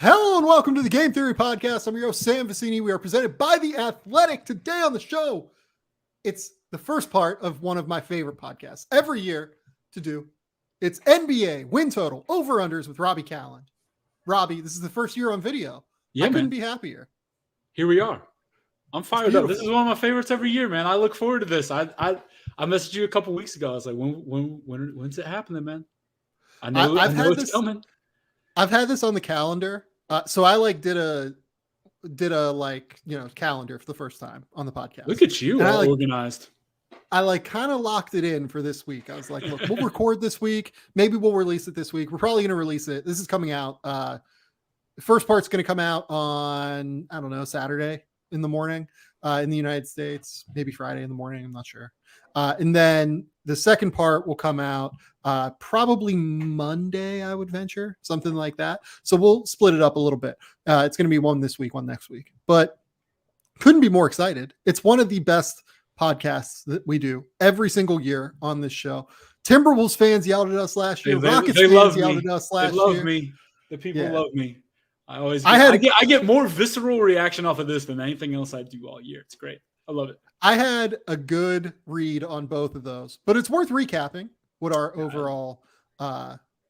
Hello and welcome to the Game Theory Podcast. I'm your host, Sam Vicini. We are presented by The Athletic. Today on the show, it's the first part of one of my favorite podcasts every year to do. It's NBA win total over-unders with Robby Kalland. Robby, this is the first year on video. Yeah, I couldn't be happier. Here we are. I'm fired up. This is one of my favorites every year, man. I look forward to this. I messaged you a couple weeks ago. I was like, when's it happening, man? I know it's coming. I've had this on the calendar. So I did a calendar for the first time on the podcast. Look at you, all organized. I kind of locked it in for this week. I was like, look, we'll record this week. Maybe we'll release it this week. We're probably going to release it. This is coming out. The first part's going to come out on, I don't know, Saturday in the morning in the United States, maybe Friday in the morning. I'm not sure. And then the second part will come out probably Monday, I would venture, something like that. So we'll split it up a little bit. It's going to be one this week, one next week, but couldn't be more excited. It's one of the best podcasts that we do every single year on this show. Timberwolves fans yelled at us last year. Rockets fans yelled at us last year. They love me. The people love me. I get more visceral reaction off of this than anything else I do all year. It's great. I love it. I had a good read on both of those, but it's worth recapping what our overall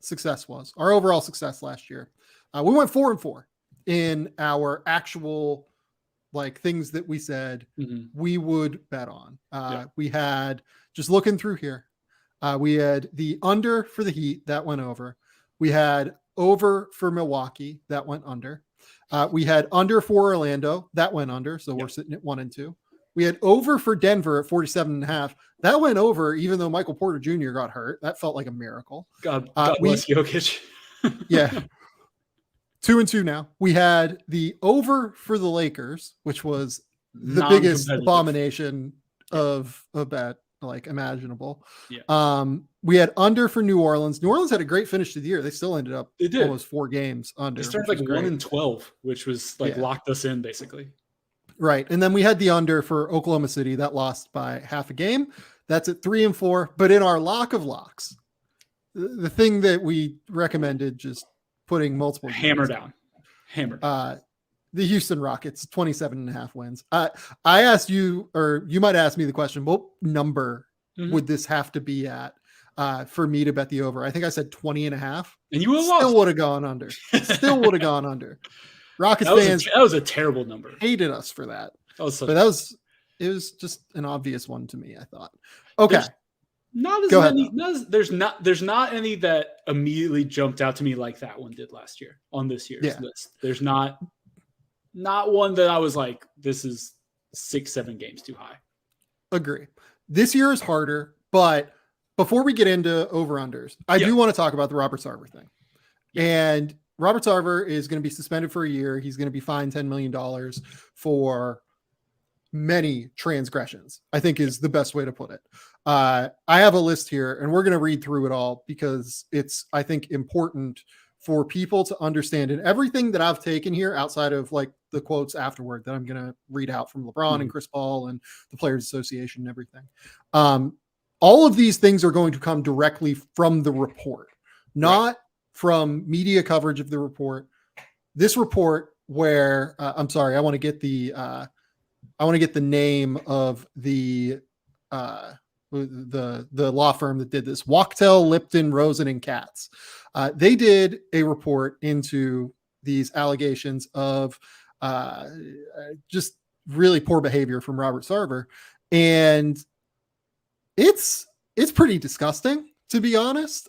success was. Our overall success last year. We went 4-4 in our actual things that we said we would bet on. We had, just looking through here, we had the under for the Heat that went over. We had over for Milwaukee that went under. We had under for Orlando that went under. So we're sitting at 1 and 2. We had over for Denver at 47.5. That went over, even though Michael Porter Jr. got hurt. That felt like a miracle. God bless Jokic. Yeah. 2 and 2 now. We had the over for the Lakers, which was the biggest abomination of that imaginable. Yeah. We had under for New Orleans. New Orleans had a great finish to the year. They still ended up almost 4 games under. They started 1-12, which was locked us in basically. Right. And then we had the under for Oklahoma City that lost by half a game. That's at 3 and 4. But in our lock of locks, the thing that we recommended, just putting multiple hammer down. The Houston Rockets, 27.5 wins. I asked you, or you might ask me the question, what number would this have to be at for me to bet the over? I think I said 20.5. And you would have still would have gone under. Still would have gone under. Rockets fans, that was a terrible number. Hated us for that. It was just an obvious one to me, I thought. Okay. There's not any that immediately jumped out to me like that one did last year on this year's list. There's not one that I was like, this is 6-7 games too high. Agree. This year is harder, but before we get into over-unders, I do want to talk about the Robert Sarver thing. And Robert Sarver is going to be suspended for a year. He's going to be fined $10 million for many transgressions, I think is the best way to put it. I have a list here, and we're going to read through it all because it's, I think, important for people to understand. And everything that I've taken here outside of the quotes afterward that I'm going to read out from LeBron and Chris Paul and the Players Association and everything. All of these things are going to come directly from the report, not from media coverage of the report. This report where I'm sorry, I want to get the name of the law firm that did this. Wachtell, Lipton, Rosen, and Katz. They did a report into these allegations of just really poor behavior from Robert Sarver, and it's pretty disgusting, to be honest.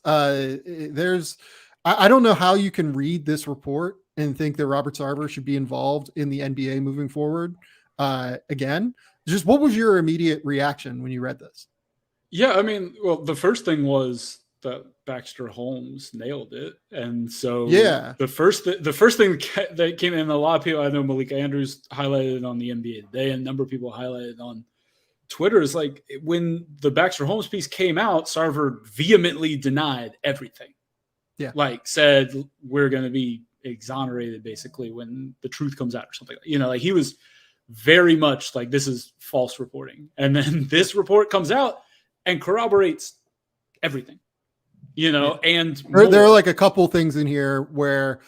I don't know how you can read this report and think that Robert Sarver should be involved in the NBA moving forward. Again, just what was your immediate reaction when you read this? Yeah, I mean, well, the first thing was that Baxter Holmes nailed it, and so the first thing that came in, a lot of people, I know Malik Andrews highlighted it on the NBA Today, and a number of people highlighted it on Twitter, is when the Baxter Holmes piece came out, Sarver vehemently denied everything. Yeah, said we're going to be exonerated basically when the truth comes out or something. He was very much this is false reporting, and then this report comes out and corroborates everything. And there are a couple things in here where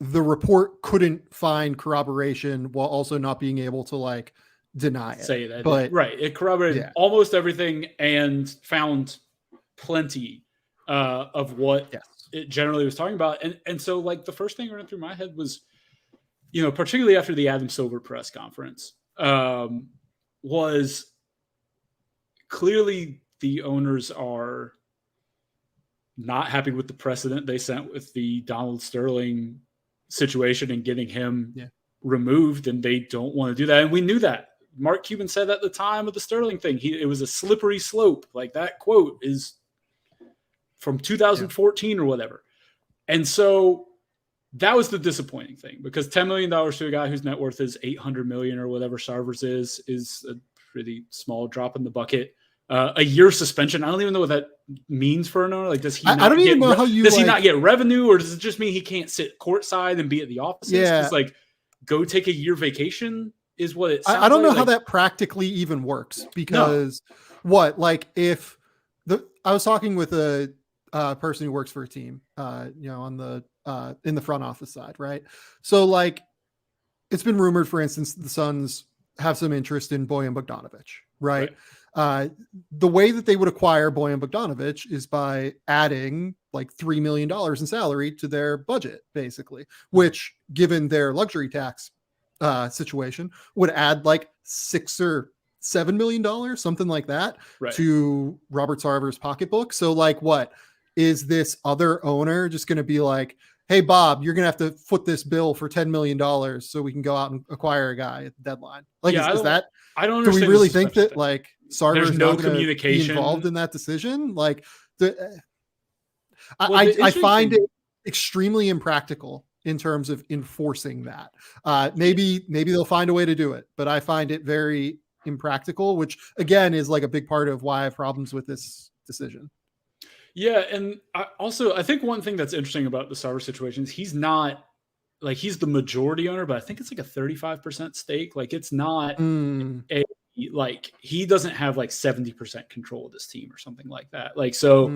the report couldn't find corroboration while also not being able to like deny it. Say that, but right? It corroborated almost everything and found plenty of what it generally was talking about. And so like the first thing running through my head was, particularly after the Adam Silver press conference, was clearly the owners are not happy with the precedent they set with the Donald Sterling situation and getting him removed, and they don't want to do that. And we knew that. Mark Cuban said at the time of the Sterling thing, it was a slippery slope. Like that quote is from 2014 or whatever. And so that was the disappointing thing, because $10 million to a guy whose net worth is $800 million or whatever Sarver's is a pretty small drop in the bucket. A year suspension. I don't even know what that means for an owner. Like, does he? I don't even know how you. Does he not get revenue, or does it just mean he can't sit courtside and be at the offices? Yeah. Like, go take a year vacation is what it. I don't know how that practically even works, because if I was talking with a person who works for a team, on the in the front office side, right? So like, it's been rumored, for instance, the Suns have some interest in Bojan Bogdanovic, right? The way that they would acquire Bojan Bogdanovic is by adding like $3 million in salary to their budget, basically, which, given their luxury tax situation, would add like $6 or $7 million, something like that, to Robert Sarver's pocketbook. So like, what is this other owner just going to be like, hey, Bob, you're going to have to foot this bill for $10 million so we can go out and acquire a guy at the deadline? Like, is that, I don't do we really think that thing. Like Sarver's no not communication be involved in that decision? Like, I find it extremely impractical in terms of enforcing that. Maybe they'll find a way to do it, but I find it very impractical, which again is like a big part of why I have problems with this decision. Yeah. And I think one thing that's interesting about the Sarver situation is he's not like, he's the majority owner, but I think it's like a 35% stake. Like, it's not like, he doesn't have like 70% control of this team or something like that. Like, so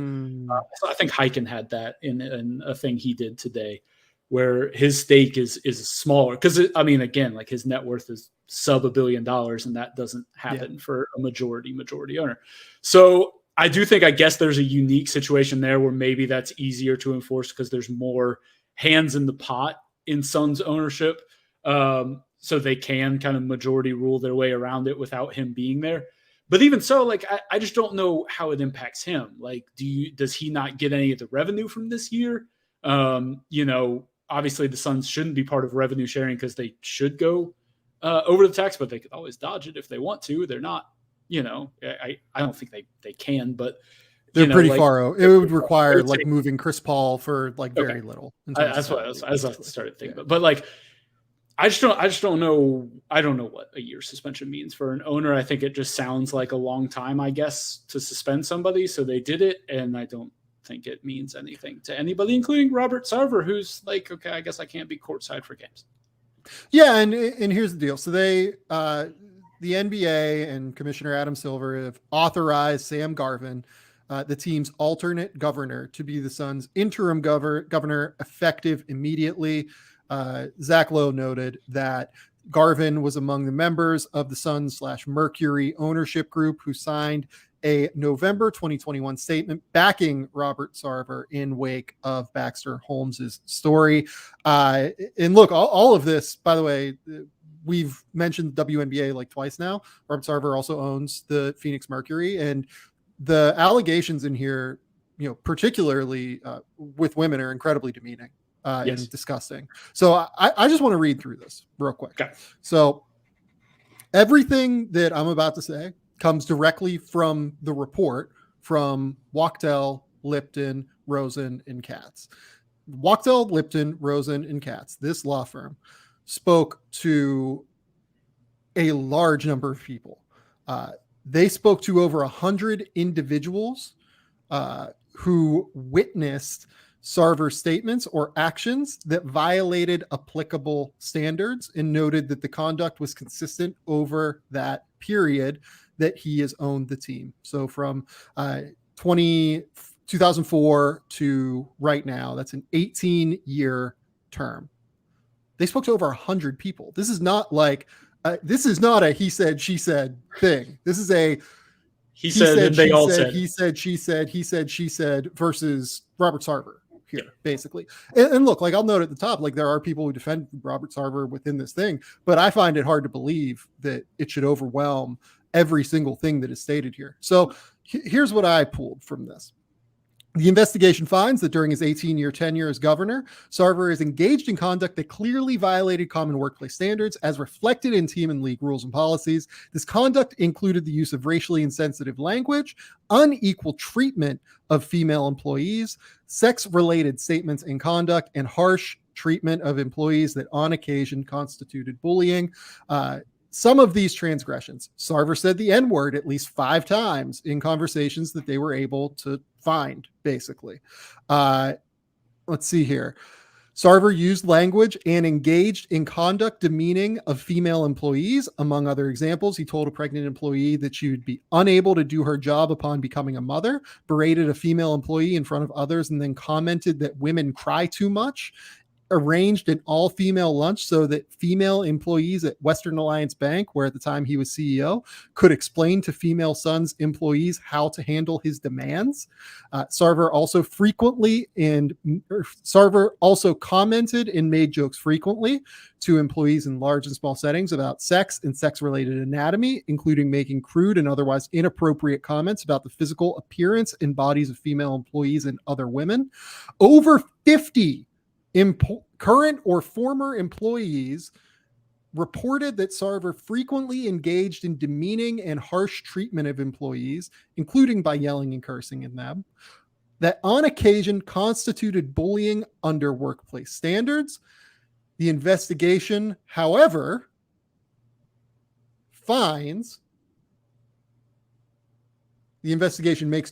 I think Heiken had that in a thing he did today, where his stake is smaller. Cause again, like his net worth is sub $1 billion, and that doesn't happen for a majority owner. So I do think, I guess there's a unique situation there where maybe that's easier to enforce because there's more hands in the pot in Suns ownership. So they can kind of majority rule their way around it without him being there. But even so, like, I just don't know how it impacts him. Like, does he not get any of the revenue from this year? Obviously the Suns shouldn't be part of revenue sharing because they should go over the tax, but they could always dodge it if they want to. They're not, I don't think they can, but they're pretty far out. It would require like moving Chris Paul for like very little. That's what I started thinking. But like, I just don't know. I don't know what a year suspension means for an owner. I think it just sounds like a long time, I guess, to suspend somebody. So they did it, and I don't think it means anything to anybody, including Robert Sarver, who's like, okay, I guess I can't be courtside for games. Yeah, and here's the deal. So they, the NBA and Commissioner Adam Silver have authorized Sam Garvin, the team's alternate governor, to be the Suns' interim governor effective immediately. Zach Lowe noted that Garvin was among the members of the Suns/Mercury ownership group who signed a November 2021 statement backing Robert Sarver in wake of Baxter Holmes's story. And look, all of this, by the way, we've mentioned WNBA like twice now. Robert Sarver also owns the Phoenix Mercury, and the allegations in here, particularly with women, are incredibly demeaning. And disgusting. So I just want to read through this real quick. Okay. So everything that I'm about to say comes directly from the report from Wachtell, Lipton, Rosen, and Katz. Wachtell, Lipton, Rosen, and Katz, this law firm, spoke to a large number of people. They spoke to over 100 individuals who witnessed Sarver's statements or actions that violated applicable standards, and noted that the conduct was consistent over that period that he has owned the team. So from 2004 to right now, that's an 18-year term. They spoke to over 100 people. This is not like this is not a he said she said thing. This is a he said and they all said he said she said he said she said versus Robert Sarver here, basically. And look, like I'll note at the top, like there are people who defend Robert Sarver within this thing, but I find it hard to believe that it should overwhelm every single thing that is stated here. So here's what I pulled from this. The investigation finds that during his 18-year tenure as governor, Sarver is engaged in conduct that clearly violated common workplace standards as reflected in team and league rules and policies. This conduct included the use of racially insensitive language, unequal treatment of female employees, sex-related statements and conduct, and harsh treatment of employees that on occasion constituted bullying. Some of these transgressions, Sarver said the N-word at least 5 times in conversations that they were able to find, basically. Let's see here. Sarver used language and engaged in conduct demeaning of female employees. Among other examples, he told a pregnant employee that she would be unable to do her job upon becoming a mother, berated a female employee in front of others, and then commented that women cry too much, arranged an all-female lunch so that female employees at Western Alliance Bank, where at the time he was CEO, could explain to female Suns employees how to handle his demands. Sarver also commented and made jokes frequently to employees in large and small settings about sex and sex-related anatomy, including making crude and otherwise inappropriate comments about the physical appearance and bodies of female employees and other women. Over 50 current or former employees reported that Sarver frequently engaged in demeaning and harsh treatment of employees, including by yelling and cursing at them, that on occasion constituted bullying under workplace standards. The investigation, however, makes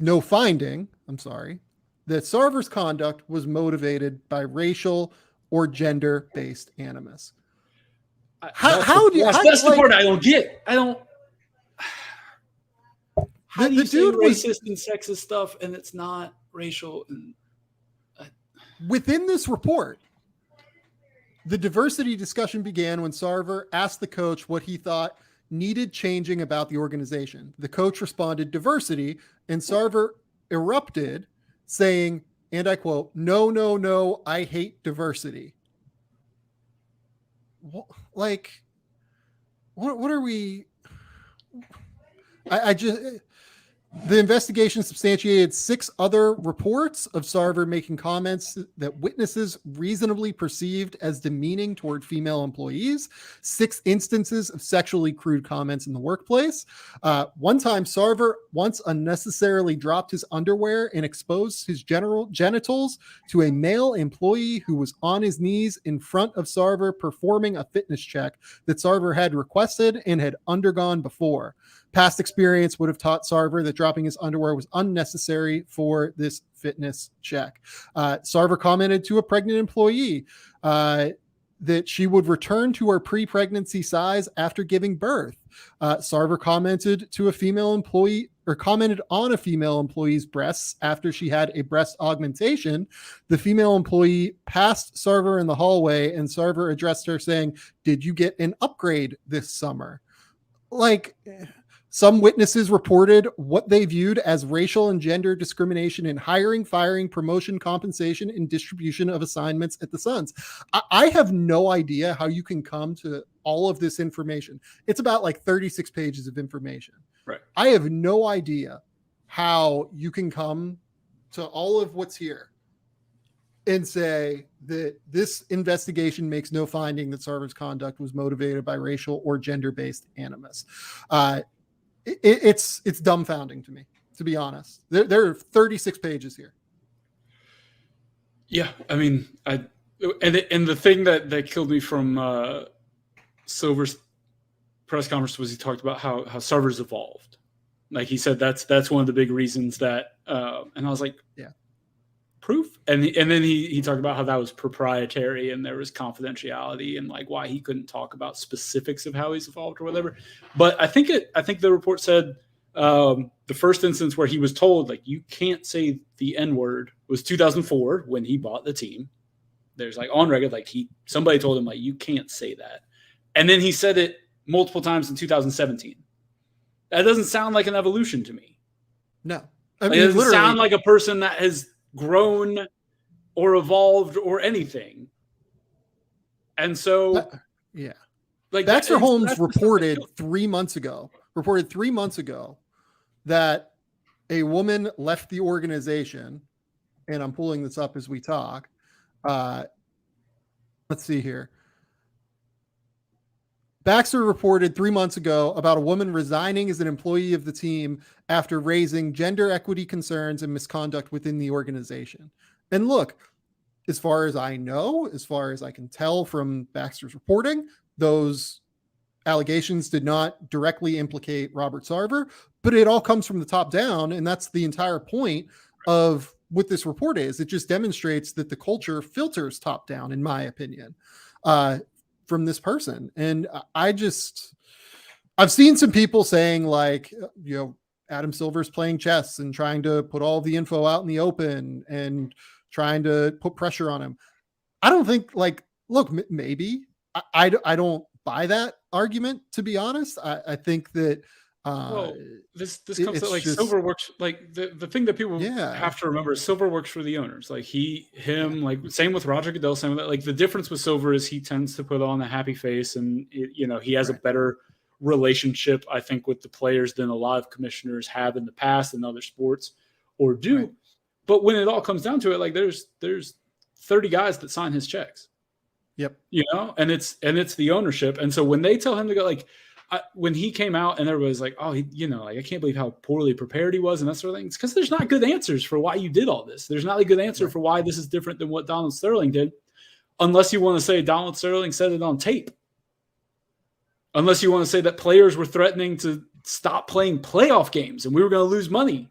no finding, that Sarver's conduct was motivated by racial or gender-based animus. That's the part I don't get. How do you say racist and sexist stuff and it's not racial? Within this report, the diversity discussion began when Sarver asked the coach what he thought needed changing about the organization. The coach responded, diversity, and Sarver erupted, saying, and I quote, no, I hate diversity. What are we? The investigation substantiated 6 other reports of Sarver making comments that witnesses reasonably perceived as demeaning toward female employees, 6 instances of sexually crude comments in the workplace. One time, Sarver once unnecessarily dropped his underwear and exposed his genitals to a male employee who was on his knees in front of Sarver performing a fitness check that Sarver had requested and had undergone before. Past experience would have taught Sarver that dropping his underwear was unnecessary for this fitness check. Sarver commented to a pregnant employee that she would return to her pre-pregnancy size after giving birth. Sarver commented on a female employee's breasts after she had a breast augmentation. The female employee passed Sarver in the hallway, and Sarver addressed her saying, "Did you get an upgrade this summer?" Some witnesses reported what they viewed as racial and gender discrimination in hiring, firing, promotion, compensation, and distribution of assignments at the Suns. I have no idea how you can come to all of this information. It's about 36 pages of information. Right. I have no idea how you can come to all of what's here and say that this investigation makes no finding that Sarver's conduct was motivated by racial or gender-based animus. It's dumbfounding to me, to be honest. There are 36 pages here. Yeah, I mean, and the thing that killed me from Silver's press conference was he talked about how Sarver's evolved. Like he said, that's one of the big reasons that, and I was like, yeah, proof. And then he talked about how that was proprietary and there was confidentiality and why he couldn't talk about specifics of how he's evolved or whatever. But I think the report said the first instance where he was told you can't say the N-word was 2004 when he bought the team. there's like on record, like somebody told him like, you can't say that. And then he said it multiple times in 2017. That doesn't sound like an evolution to me. No. I mean, it doesn't sound like a person that has grown or evolved or anything. And so, yeah. Like Baxter Holmes reported 3 months ago that a woman left the organization, and I'm pulling this up as we talk. Let's see here. Baxter reported 3 months ago about a woman resigning as an employee of the team after raising gender equity concerns and misconduct within the organization. And look, as far as I know, as far as I can tell from Baxter's reporting, those allegations did not directly implicate Robert Sarver, but it all comes from the top down. And that's the entire point of what this report is. It just demonstrates that the culture filters top down, in my opinion, from this person. And I've seen some people saying like, Adam Silver's playing chess and trying to put all the info out in the open and trying to put pressure on him. I don't think look, maybe I don't buy that argument, to be honest. I think that this comes to Silver works, like the thing that people have to remember is Silver works for the owners. Like like same with Roger Goodell, same with that. Like the difference with Silver is he tends to put on a happy face, and he has a better relationship, I think, with the players than a lot of commissioners have in the past in other sports or do. Right. But when it all comes down to it, like there's 30 guys that sign his checks. Yep. And it's the ownership. And so when they tell him to go, like when he came out and everybody's like, oh, I can't believe how poorly prepared he was and that sort of thing. It's because there's not good answers for why you did all this. There's not a good answer for why this is different than what Donald Sterling did, unless you want to say Donald Sterling said it on tape. Unless you want to say that players were threatening to stop playing playoff games and we were going to lose money.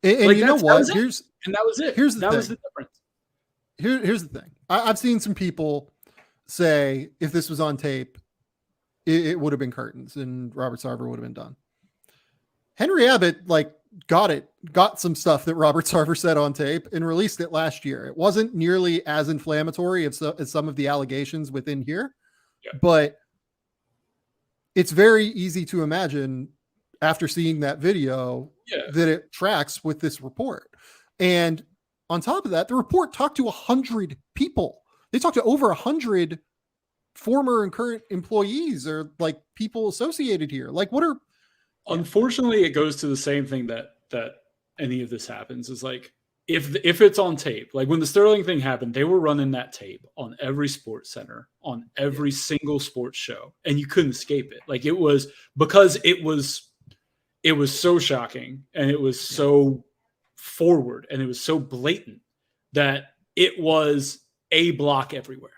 And you know what? That was it. Here's the that thing. was the difference. Here's the thing. I've seen some people say if this was on tape, it would have been curtains and Robert Sarver would have been done. Henry Abbott got some stuff that Robert Sarver said on tape and released it last year. It wasn't nearly as inflammatory as some of the allegations within here, but it's very easy to imagine after seeing that video that it tracks with this report. And on top of that, the report talked to 100 people. They talked to over 100 former and current employees or like people associated here. Like unfortunately, it goes to the same thing that any of this happens is like, if it's on tape, like when the Sterling thing happened, they were running that tape on every sports center, on every single sports show, and you couldn't escape it. Like it was because it was so shocking and it was so forward and it was so blatant that it was a block everywhere,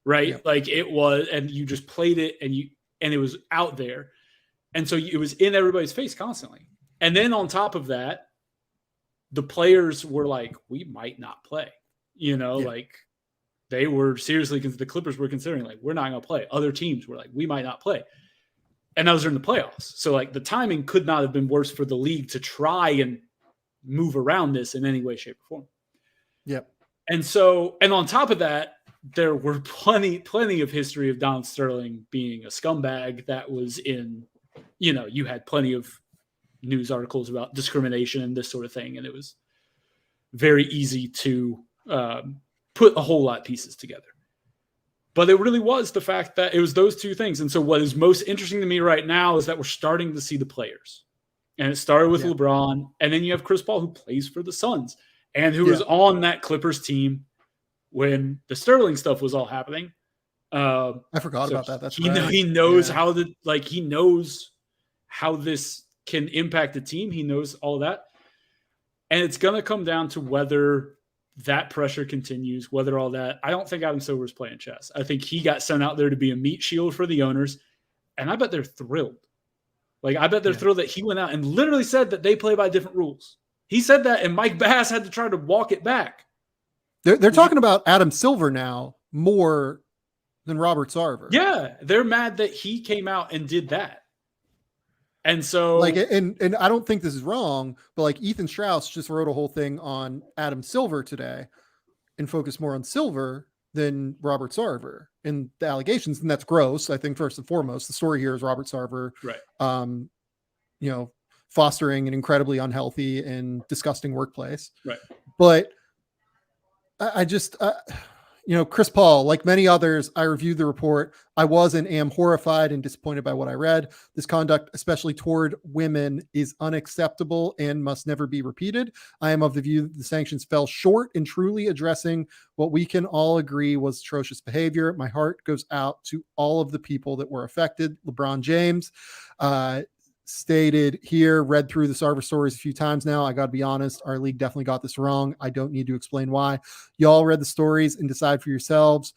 right? Yeah. Like it was, and you just played it and it was out there. And so it was in everybody's face constantly. And then on top of that, the players were like, we might not play, like they were seriously, because the Clippers were considering like, we're not going to play. Other teams were like, we might not play. And that was during the playoffs. So like the timing could not have been worse for the league to try and move around this in any way, shape, or form. Yep. And on top of that, there were plenty of history of Donald Sterling being a scumbag that was in, you had plenty of news articles about discrimination and this sort of thing. And it was very easy to put a whole lot of pieces together. But it really was the fact that it was those two things. And so what is most interesting to me right now is that we're starting to see the players. And it started with LeBron. And then you have Chris Paul, who plays for the Suns and who was on that Clippers team when the Sterling stuff was all happening. I forgot about that. That's he knows how he knows how this can impact the team. He knows all that. And it's going to come down to whether that pressure continues, whether all that. I don't think Adam Silver is playing chess. I think he got sent out there to be a meat shield for the owners. And I bet they're thrilled. Like, I bet they're thrilled that he went out and literally said that they play by different rules. He said that, and Mike Bass had to try to walk it back. They're talking about Adam Silver now more than Robert Sarver. Yeah, they're mad that he came out and did that. And so, and I don't think this is wrong, but like Ethan Strauss just wrote a whole thing on Adam Silver today and focused more on Silver. than Robert Sarver in the allegations, and that's gross. I think first and foremost, the story here is Robert Sarver, right? Fostering an incredibly unhealthy and disgusting workplace, right? But I just, Chris Paul, like many others, I reviewed the report. I was and am horrified and disappointed by what I read. This conduct, especially toward women, is unacceptable and must never be repeated. I am of the view that the sanctions fell short in truly addressing what we can all agree was atrocious behavior. My heart goes out to all of the people that were affected. LeBron James, stated here, read through the Sarver stories a few times now. I got to be honest, our league definitely got this wrong. I don't need to explain why. Y'all read the stories and decide for yourselves.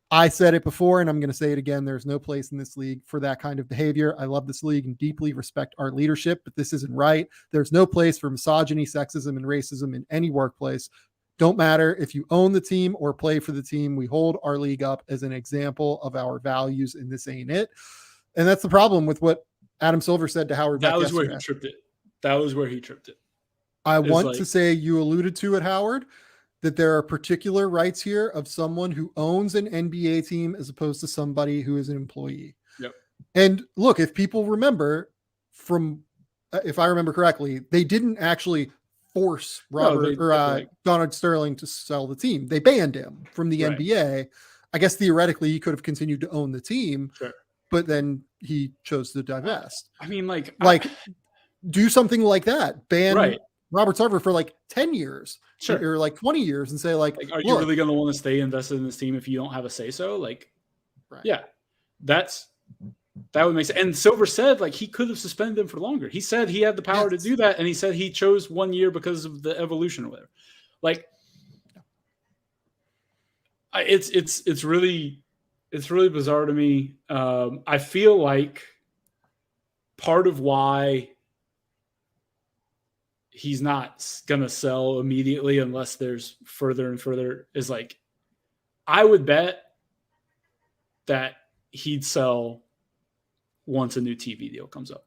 I said it before, and I'm going to say it again. There's no place in this league for that kind of behavior. I love this league and deeply respect our leadership, but this isn't right. There's no place for misogyny, sexism, and racism in any workplace. Don't matter if you own the team or play for the team. We hold our league up as an example of our values, and this ain't it. And that's the problem with what Adam Silver said to Howard. That was where he tripped it. I want to say, you alluded to it, Howard, that there are particular rights here of someone who owns an NBA team as opposed to somebody who is an employee. Yep. And look, if people remember if I remember correctly, they didn't actually force Donald Sterling to sell the team. They banned him from the NBA. I guess theoretically he could have continued to own the team. Sure. But then he chose to divest. I mean, do something like that. Ban Robert Sarver for 10 years, sure, or 20 years, and say are you really going to want to stay invested in this team if you don't have a say so? Yeah, that would make sense. And Silver said he could have suspended him for longer. He said he had the power to do that, and he said he chose 1 year because of the evolution or whatever. It's really bizarre to me. I feel like part of why he's not going to sell immediately unless there's further and further is I would bet that he'd sell once a new TV deal comes up.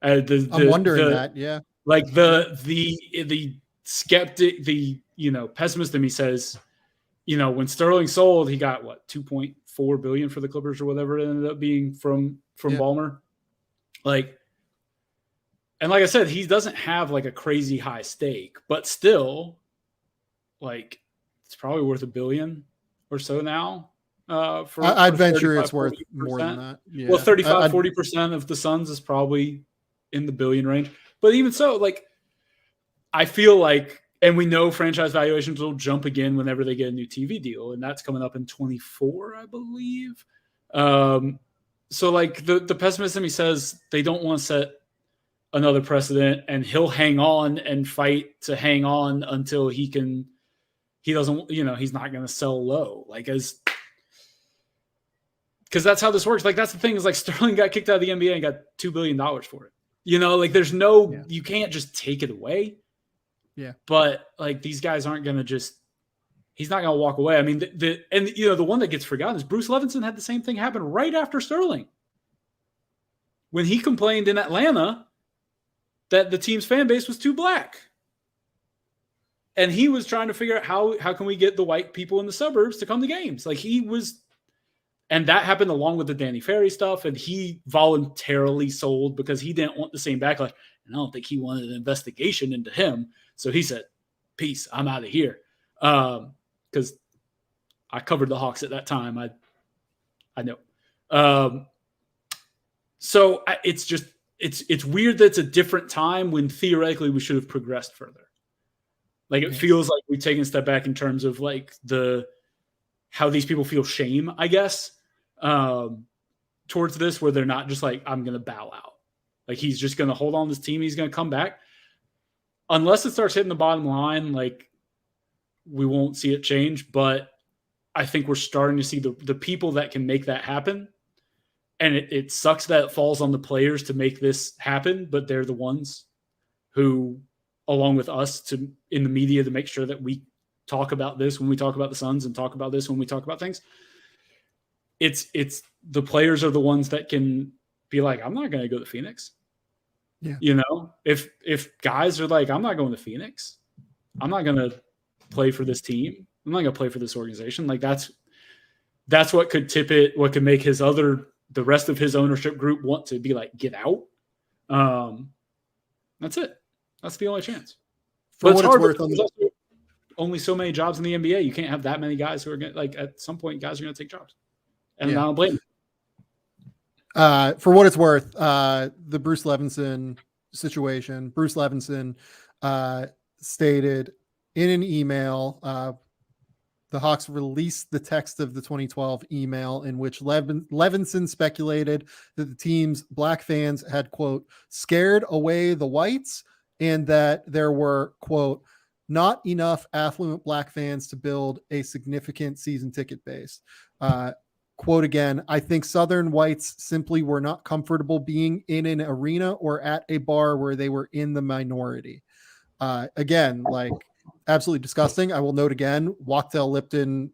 I'm wondering that. Yeah. The skeptic, the pessimist in me says, when Sterling sold, he got $2.4 billion for the Clippers or whatever it ended up being from Ballmer. And like I said, he doesn't have a crazy high stake, but still, it's probably worth $1 billion or so now. I'd venture it's worth 40%. More than that. Yeah. Well, 40% of the Suns is probably in the billion range. But even so, I feel and we know franchise valuations will jump again whenever they get a new TV deal, and that's coming up in 2024, I believe. So the pessimist in me says they don't want to set another precedent, and he'll hang on and fight to hang on until he's not going to sell low. Because that's how this works. That's the thing is Sterling got kicked out of the NBA and got $2 billion for it. There's you can't just take it away. Yeah. But these guys aren't going to he's not going to walk away. I mean, the one that gets forgotten is Bruce Levinson had the same thing happen right after Sterling. When he complained in Atlanta that the team's fan base was too black. And he was trying to figure out how can we get the white people in the suburbs to come to games? And that happened along with the Danny Ferry stuff. And he voluntarily sold because he didn't want the same backlash. And I don't think he wanted an investigation into him. So he said, peace, I'm out of here. Because I covered the Hawks at that time. I know. So it's weird that it's a different time when theoretically we should have progressed further. It feels like we've taken a step back in terms of how these people feel shame, I guess, towards this, where they're not just I'm going to bow out. He's just going to hold on to this team. He's going to come back. Unless it starts hitting the bottom line, we won't see it change. But I think we're starting to see the people that can make that happen. And it sucks that it falls on the players to make this happen, but they're the ones who, along with us in the media, to make sure that we talk about this when we talk about the Suns and talk about this when we talk about things. It's the players are the ones that can be I'm not going to go to Phoenix. Yeah. If guys are I'm not going to Phoenix, I'm not going to play for this team. I'm not going to play for this organization. Like that's what could tip it. What could make the rest of his ownership group want to be like, get out. That's it. That's the only chance. For what it's worth, only so many jobs in the NBA. You can't have that many guys who are going to, like, at some point, guys are going to take jobs. And I don't blame them. For what it's worth, the Bruce Levinson situation, Bruce Levinson stated in an email, the Hawks released the text of the 2012 email in which Levinson speculated that the team's black fans had, quote, scared away the whites, and that there were, quote, not enough affluent black fans to build a significant season ticket base. Quote again, I think Southern whites simply were not comfortable being in an arena or at a bar where they were in the minority. Again, like, absolutely disgusting. I will note again, Wachtell Lipton,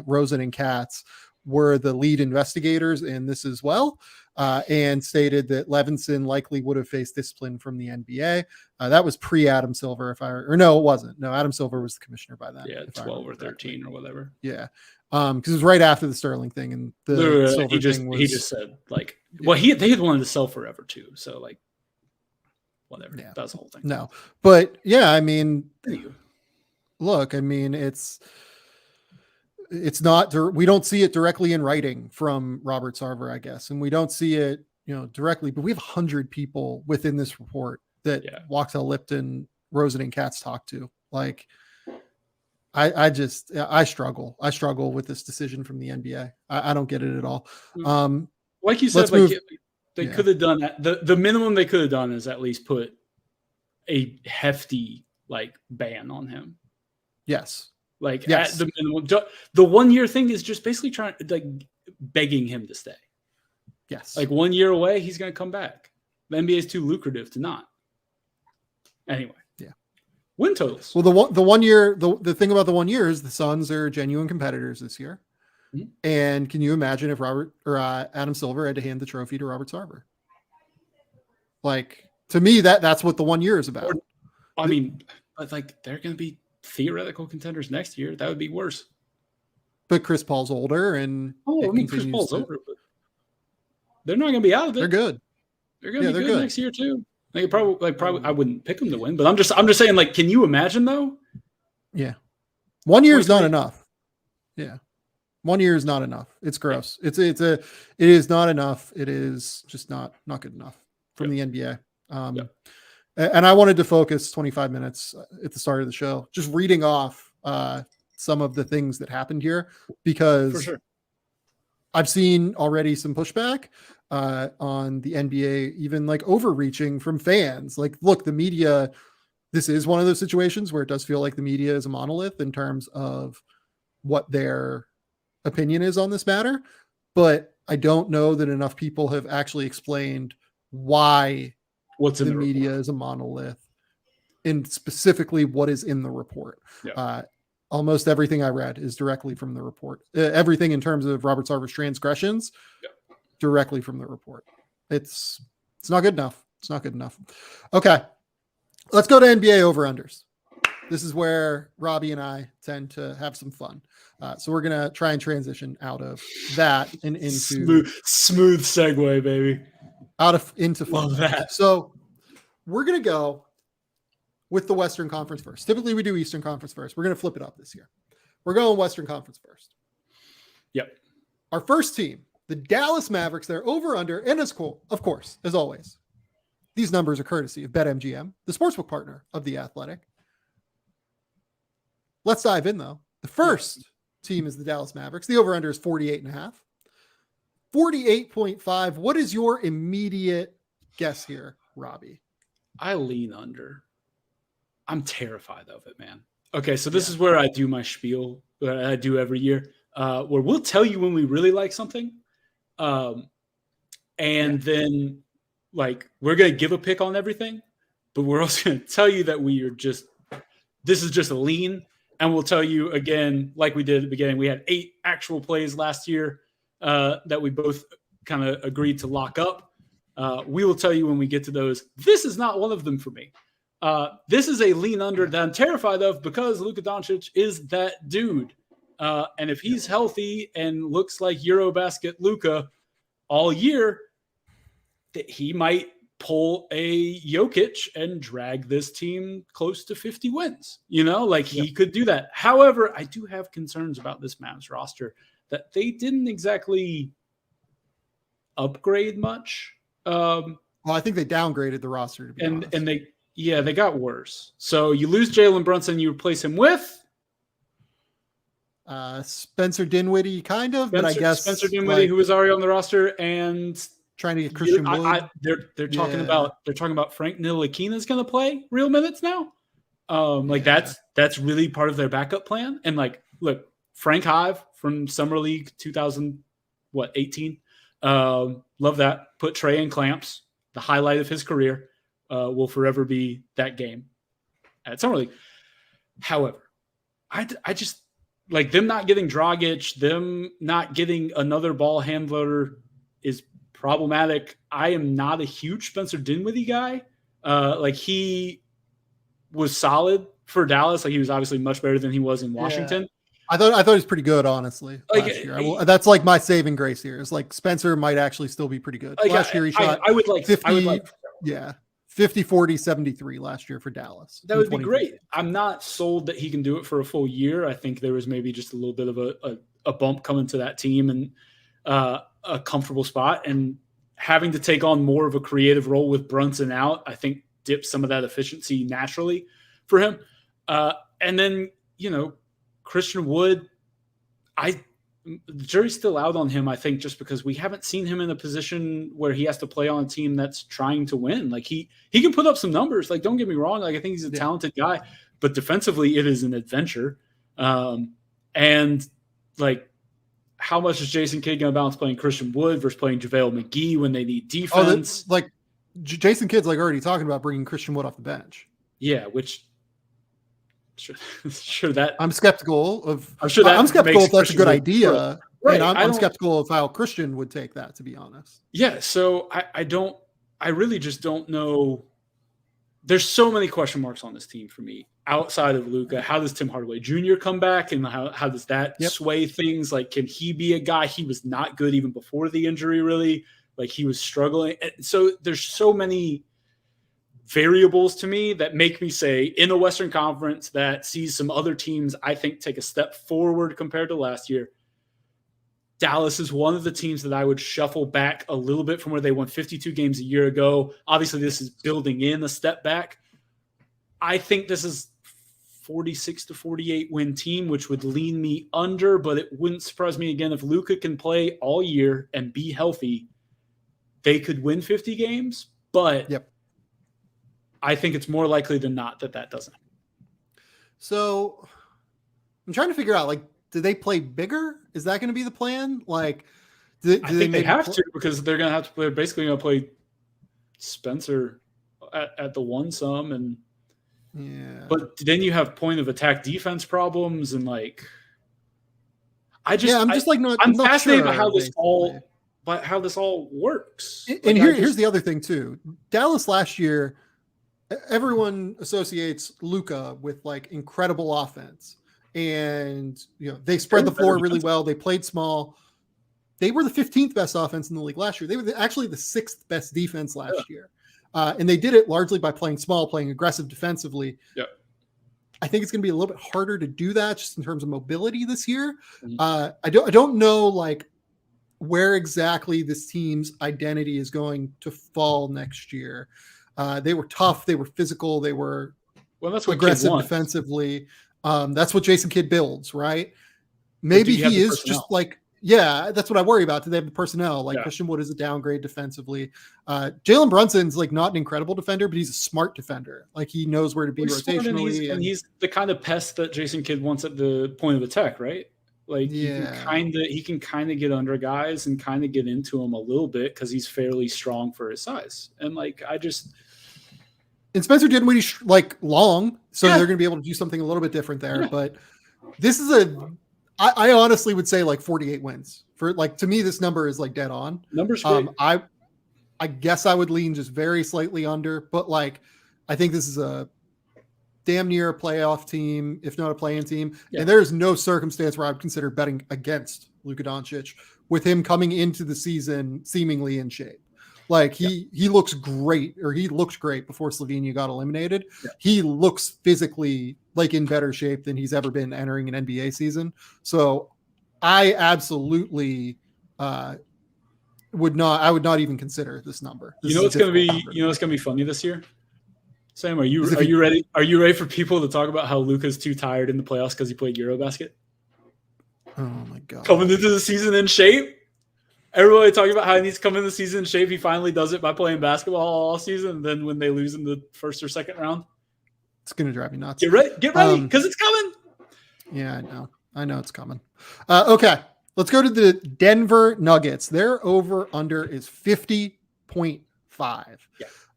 Rosen, and Katz were the lead investigators in this as well, and stated that Levinson likely would have faced discipline from the NBA. That was pre-Adam Silver, no, it wasn't. No, Adam Silver was the commissioner by then. Yeah, 12 or 13 or whatever. Yeah, because it was right after the Sterling thing, and the Silver thing was. He just said, like, well, they had wanted to sell forever too, so like. Whatever. Yeah. That's the whole thing. No, but yeah, I mean, look, I mean, it's not, we don't see it directly in writing from Robert Sarver, I guess. And we don't see it, directly, but we have 100 people within this report that Wachtell Lipton, Rosen, and Katz talked to. Like, I struggle with this decision from the NBA. I don't get it at all. Like you said, they could have done that. The minimum they could have done is at least put a hefty like ban on him. Yes. Like at the minimum. The 1 year thing is just basically trying, like, begging him to stay. Yes. Like 1 year away, he's going to come back. The NBA is too lucrative to not. Anyway. Yeah. Win totals. Well, the 1 year, the thing about the 1 year is the Suns are genuine competitors this year. Mm-hmm. And can you imagine if Adam Silver had to hand the trophy to Robert Sarver? Like, to me, that's what the 1 year is about. I mean, but like, they're going to be theoretical contenders next year. That would be worse. But Chris Paul's older, and Chris Paul's older, but they're not going to be out of it. They're good. They're going to be good next year too. Like, probably, I wouldn't pick them to win, but I'm just saying, like, can you imagine though? Yeah, 1 year is not enough. Yeah. 1 year is not enough. It's gross. It is not enough. It is just not good enough from the NBA. And I wanted to focus 25 minutes at the start of the show, just reading off some of the things that happened here, because for sure. I've seen already some pushback on the NBA, even like overreaching from fans. Like, look, the media, this is one of those situations where it does feel like the media is a monolith in terms of what their opinion is on this matter, but I don't know that enough people have actually explained why what's in the media is a monolith, and specifically what is in the report. Almost everything I read is directly from the report. Everything in terms of Robert Sarver's transgressions, directly from the report. It's not good enough. It's not good enough. Okay, let's go to NBA over-unders. This is where Robbie and I tend to have some fun. So we're going to try and transition out of that and into smooth segue, baby. Into fun. Love that. So we're going to go with the Western Conference first. Typically we do Eastern Conference first. We're going to flip it up this year. We're going Western Conference first. Yep. Our first team, the Dallas Mavericks, they're over under, and it's cool. Of course, as always, these numbers are courtesy of BetMGM, the sportsbook partner of The Athletic. Let's dive in, though. The first team is the Dallas Mavericks. The over-under is 48.5. 48.5. What is your immediate guess here, Robbie? I lean under. I'm terrified of it, man. Okay, so this is where I do my spiel that I do every year, where we'll tell you when we really like something. And then, like, we're going to give a pick on everything, but we're also going to tell you that this is just a lean. And we'll tell you again, like we did at the beginning, we had 8 actual plays last year that we both kind of agreed to lock up. We will tell you when we get to those. This is not one of them for me. This is a lean under that I'm terrified of because Luka Doncic is that dude. And if he's healthy and looks like Eurobasket Luka all year, that he might pull a Jokic and drag this team close to 50 wins. He could do that. However, I do have concerns about this Mavs roster that they didn't exactly upgrade much. Well, I think they downgraded the roster, to be honest. And they got worse. So you lose Jalen Brunson, you replace him with Spencer Dinwiddie, kind of, but I guess Spencer Dinwiddie, who was already on the roster, and trying to get Christian Wood. They're talking about Frank Ntilikina is going to play real minutes now. That's really part of their backup plan. And look, Frank Hive from Summer League 2018. Love that. Put Trey in clamps. The highlight of his career will forever be that game at Summer League. However, I just like them not getting Dragic, them not getting another ball handler is problematic. I am not a huge Spencer Dinwiddie guy. He was solid for Dallas. He was obviously much better than he was in Washington. Yeah. I thought he was pretty good, honestly. Last year. That's my saving grace here. Is Spencer might actually still be pretty good. Last year he shot 50, 40, 73 last year for Dallas. That would be great. I'm not sold that he can do it for a full year. I think there was maybe just a little bit of a bump coming to that team and a comfortable spot, and having to take on more of a creative role with Brunson out, I think dips some of that efficiency naturally for him. And then, Christian Wood, the jury's still out on him, I think, just because we haven't seen him in a position where he has to play on a team that's trying to win. He can put up some numbers. Don't get me wrong. I think he's a talented guy, but defensively it is an adventure. How much is Jason Kidd going to balance playing Christian Wood versus playing JaVale McGee when they need defense? Jason Kidd's already talking about bringing Christian Wood off the bench. Yeah, which sure that I'm skeptical of. I'm skeptical if that's a good idea. Right. I'm skeptical of how Christian would take that, to be honest. Yeah. So I really just don't know. There's so many question marks on this team for me outside of Luka. How does Tim Hardaway Jr. come back, and how does that sway things? Can he be a guy? He was not good even before the injury, really. He was struggling. And so there's so many variables to me that make me say, in the Western Conference that sees some other teams, I think, take a step forward compared to last year, Dallas is one of the teams that I would shuffle back a little bit from where they won 52 games a year ago. Obviously, this is building in a step back. I think this is 46 to 48 win team, which would lean me under, but it wouldn't surprise me again if Luka can play all year and be healthy. They could win 50 games, but I think it's more likely than not that doesn't. So I'm trying to figure out, do they play bigger? Is that going to be the plan? I think they have to, because they're going to have to play. They're basically going to play Spencer at the one some, and but then you have point of attack defense problems, and I'm fascinated by how this all. But how this all works. And here's the other thing too. Dallas last year, everyone associates Luka with incredible offense, and they spread the floor really well. They played small. They were the 15th best offense in the league last year. They were actually the 6th best defense last year, and they did it largely by playing small, playing aggressive defensively. Yeah, I think it's going to be a little bit harder to do that just in terms of mobility this year. I don't know where exactly this team's identity is going to fall next year. They were tough. They were physical. They were that's what aggressive defensively. That's what Jason Kidd builds, right? Maybe he is just that's what I worry about. Do they have the personnel? Christian Wood is a downgrade defensively. Jalen Brunson's not an incredible defender, but he's a smart defender. He knows where to be rotationally. And he's the kind of pest that Jason Kidd wants at the point of attack, right? He can kind of get under guys and kind of get into them a little bit because he's fairly strong for his size. And and Spencer Dinwiddie long, so they're going to be able to do something a little bit different there. Yeah. But this is I honestly would say 48 wins for to me. This number is dead on. Numbers great. I guess I would lean just very slightly under, but I think this is a damn near a playoff team, if not a play-in team. Yeah. And there's no circumstance where I would consider betting against Luka Doncic with him coming into the season seemingly in shape. Like he looks great, or he looked great before Slovenia got eliminated. Yeah. He looks physically like in better shape than he's ever been entering an NBA season. So I absolutely would not even consider this number. You know what's going to be funny this year? Sam, are you ready? Are you ready for people to talk about how Luka's too tired in the playoffs because he played Eurobasket? Oh my God. Coming into the season in shape? Everybody talking about how he needs to come in the season in shape. He finally does it by playing basketball all season. And then when they lose in the first or second round, it's going to drive me nuts. Get ready, because it's coming. Yeah, I know it's coming. Okay, let's go to the Denver Nuggets. Their over-under is 50.5.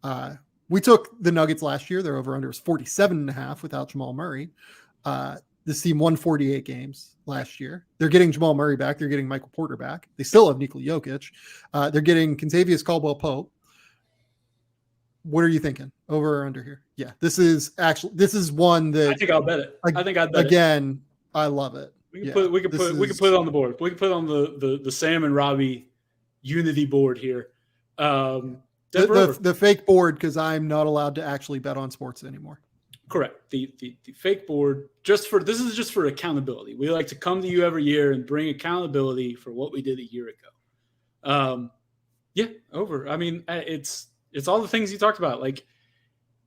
Yeah. We took the Nuggets last year. Their over-under was 47.5 without Jamal Murray. This team won 48 games last year. They're getting Jamal Murray back. They're getting Michael Porter back. They still have Nikola Jokic. They're getting Kentavious Caldwell-Pope. What are you thinking? Over or under here? Yeah, this is one that I think I'll bet it. I think I'd bet again. I love it. We can put it on the board. We can put it on the Sam and Robby unity board here. The fake board, because I'm not allowed to actually bet on sports anymore. Correct. The fake board this is just for accountability. We like to come to you every year and bring accountability for what we did a year ago. Over. I mean, it's all the things you talked about, like,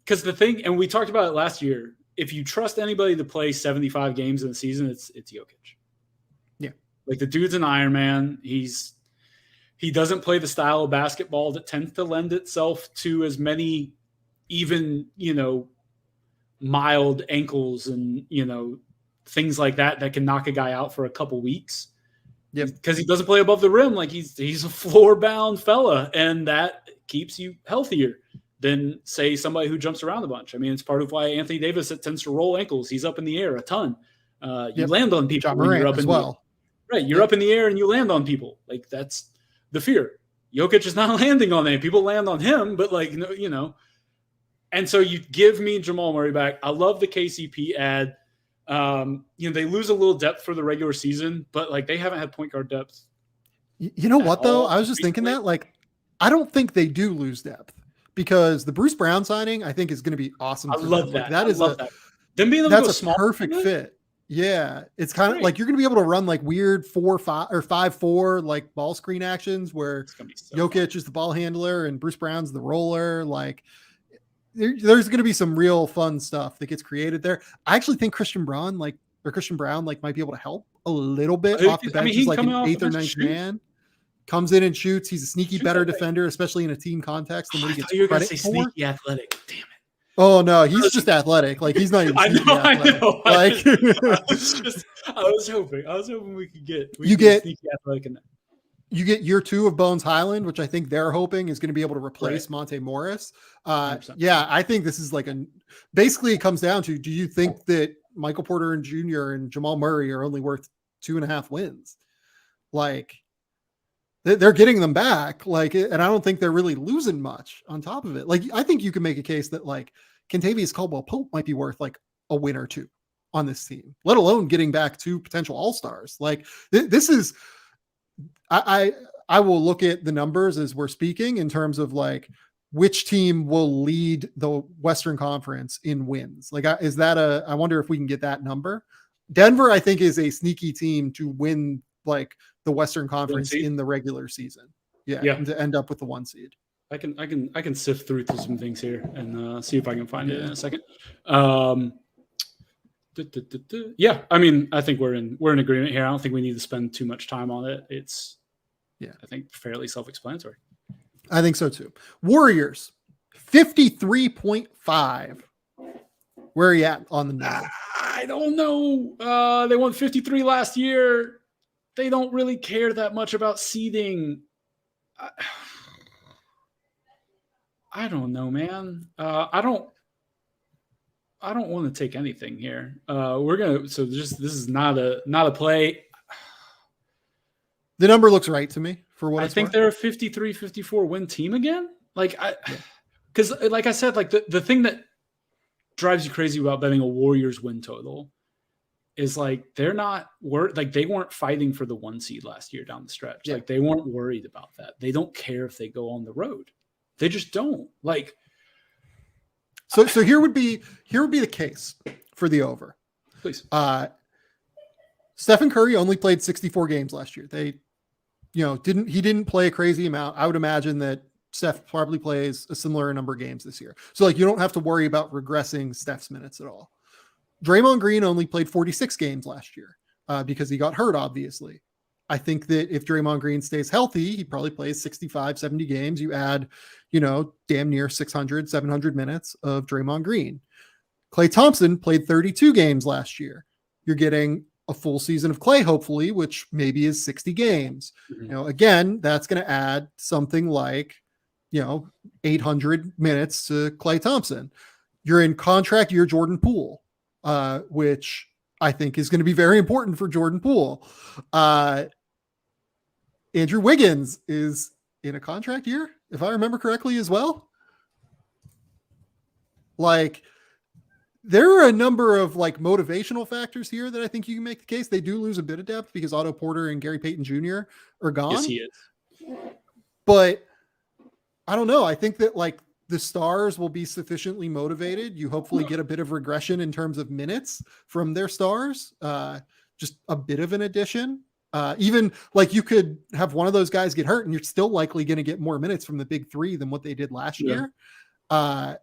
because the thing, and we talked about it last year. If you trust anybody to play 75 games in the season, it's Jokic. Yeah, like the dude's an Iron Man. He doesn't play the style of basketball that tends to lend itself to as many even mild ankles and things like that can knock a guy out for a couple weeks. Yeah, because he doesn't play above the rim. Like he's a floor bound fella, and that keeps you healthier than, say, somebody who jumps around a bunch. I mean, it's part of why Anthony Davis tends to roll ankles. He's up in the air a ton. You land on people when you're up in the air. Right, you're up in the air and you land on people. Like that's the fear. Jokic is not landing on them. People land on him, but And so you give me Jamal Murray back. I love the KCP ad. They lose a little depth for the regular season, but like they haven't had point guard depth. You know what though? I was just thinking that, like, I don't think they do lose depth, because the Bruce Brown signing, I think, is going to be awesome. I love that. Like, Them being able that's to go a small perfect fit. Yeah, it's kind of like you're going to be able to run like weird 4-5 or 5-4 like ball screen actions where Jokic is the ball handler and Bruce Brown's the roller. Like there's going to be some real fun stuff that gets created there. I actually think Christian Brown might be able to help a little bit off the bench. He's like an 8th or 9th man. Comes in and shoots. He's a sneaky better defender, especially in a team context than what he gets credit for. Sneaky athletic. Damn it. Oh no, he's just athletic. Like he's not even. I know. Like I was hoping we could get sneaky athletic in that. You get year 2 of Bones Highland, which I think they're hoping is going to be able to replace Monte Morris. Yeah, I think this is like basically it comes down to, do you think that Michael Porter Jr. and Jamal Murray are only worth 2.5 wins? Like they're getting them back, like, and I don't think they're really losing much on top of it. Like, I think you can make a case that like Kentavious Caldwell-Pope might be worth like a win or 2 on this team, let alone getting back 2 potential all-stars. Like this is, I will look at the numbers as we're speaking in terms of like which team will lead the Western Conference in wins. Like, I wonder if we can get that number. Denver, I think, is a sneaky team to win like the Western Conference in the regular season. Yeah. And to end up with the 1 seed. I can sift through some things here and see if I can find it in a second. Yeah, I mean, I think we're in agreement here. I don't think we need to spend too much time on it. It's I think fairly self-explanatory. I think so too. Warriors 53.5. Where are you at on the number? I don't know. They won 53 last year. They don't really care that much about seeding. I don't know, man. I don't want to take anything here. This is not a play. The number looks right to me for what I think they're a 53-54 win team again. Like because like I said, like the thing that drives you crazy about betting a Warriors win total is like they weren't fighting for the 1 seed last year down the stretch. Yeah. Like they weren't worried about that. They don't care if they go on the road. They just don't. Like so here would be the case for the over. Please. Stephen Curry only played 64 games last year. He didn't play a crazy amount. I would imagine that Steph probably plays a similar number of games this year. So like you don't have to worry about regressing Steph's minutes at all. Draymond Green only played 46 games last year because he got hurt, obviously. I think that if Draymond Green stays healthy, he probably plays 65, 70 games. You add, damn near 600, 700 minutes of Draymond Green. Klay Thompson played 32 games last year. You're getting a full season of Klay, hopefully, which maybe is 60 games. Mm-hmm. Again, that's going to add something like, 800 minutes to Klay Thompson. You're in contract year Jordan Poole, which I think is going to be very important for Jordan Poole. Andrew Wiggins is in a contract year, if I remember correctly as well. Like, there are a number of like motivational factors here that I think you can make the case. They do lose a bit of depth because Otto Porter and Gary Payton Jr. are gone. Yes, he is. But I don't know. I think that like the stars will be sufficiently motivated. You hopefully get a bit of regression in terms of minutes from their stars. Just a bit of an addition. Even like you could have one of those guys get hurt and you're still likely going to get more minutes from the big three than what they did last year. I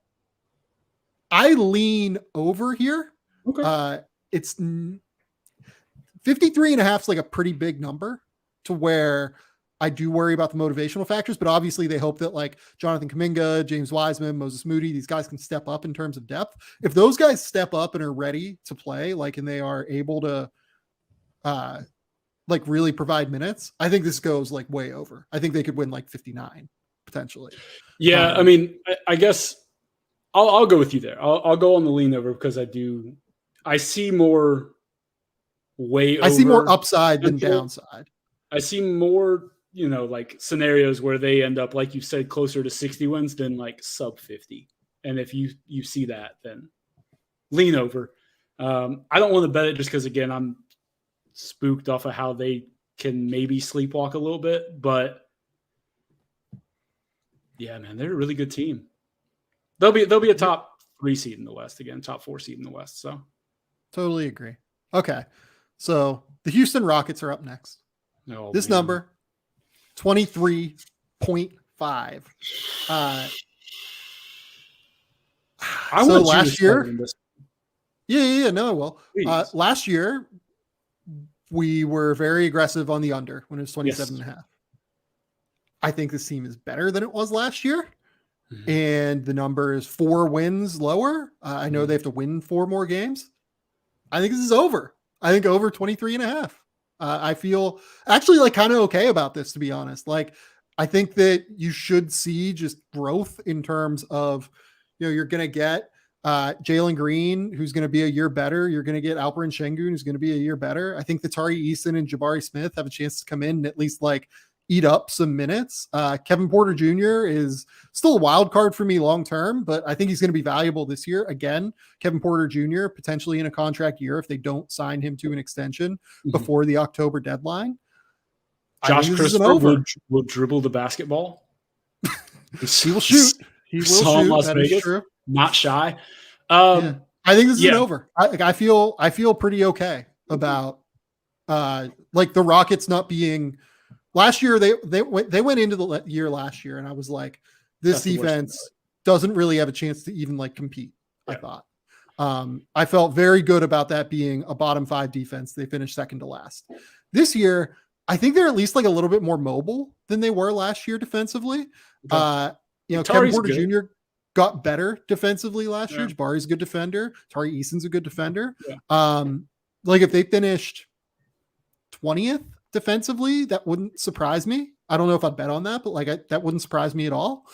lean over here. Okay. It's 53.5 is like a pretty big number to where I do worry about the motivational factors, but obviously they hope that like Jonathan Kuminga, James Wiseman, Moses Moody, these guys can step up in terms of depth. If those guys step up and are ready to play, like, and they are able to, like really provide minutes, I think this goes like way over. I think they could win like 59 potentially. Yeah. I mean, I guess I'll go with you there. I'll go on the lean over because I see more over. I see more upside than downside. I see more, like scenarios where they end up, like you said, closer to 60 wins than like sub 50. And if you see that, then lean over. I don't want to bet it just because, again, I'm spooked off of how they can maybe sleepwalk a little bit. But yeah, man, they're a really good team. They'll be a top 3 seed in the West again, top 4 seed in the West. So totally agree. Okay. So the Houston Rockets are up next. This number, 23.5. So last year, no, well, last year we were very aggressive on the under when it was 27.5. I think this team is better than it was last year. Mm-hmm. And the number is 4 wins lower. I know they have to win 4 more games. I think this is over. I think over 23.5. I feel actually like kind of okay about this, to be honest. Like, I think that you should see just growth in terms of, you're going to get Jalen Green, who's going to be a year better. You're going to get Alperen Şengün, who's going to be a year better. I think that Tari Eason and Jabari Smith have a chance to come in and at least like eat up some minutes. Kevin Porter Jr. is still a wild card for me long-term, but I think he's going to be valuable this year. Again, Kevin Porter Jr. potentially in a contract year if they don't sign him to an extension before the October deadline. Josh Christopher will dribble the basketball. He will shoot. He will shoot. Las that Vegas, is true. Not shy. I think this is an over. I feel pretty okay about like the Rockets not being. Last year, they went into the year last year, and I was like, this defense doesn't really have a chance to even like compete. Yeah. I thought. I felt very good about that being a bottom 5 defense. They finished second to last. This year, I think they're at least like a little bit more mobile than they were last year defensively. Okay. Kevin Porter Jr. got better defensively last year. Jabari's a good defender. Tari Eason's a good defender. Yeah. Like if they finished 20th defensively, that wouldn't surprise me. I don't know if I'd bet on that, but like that wouldn't surprise me at all.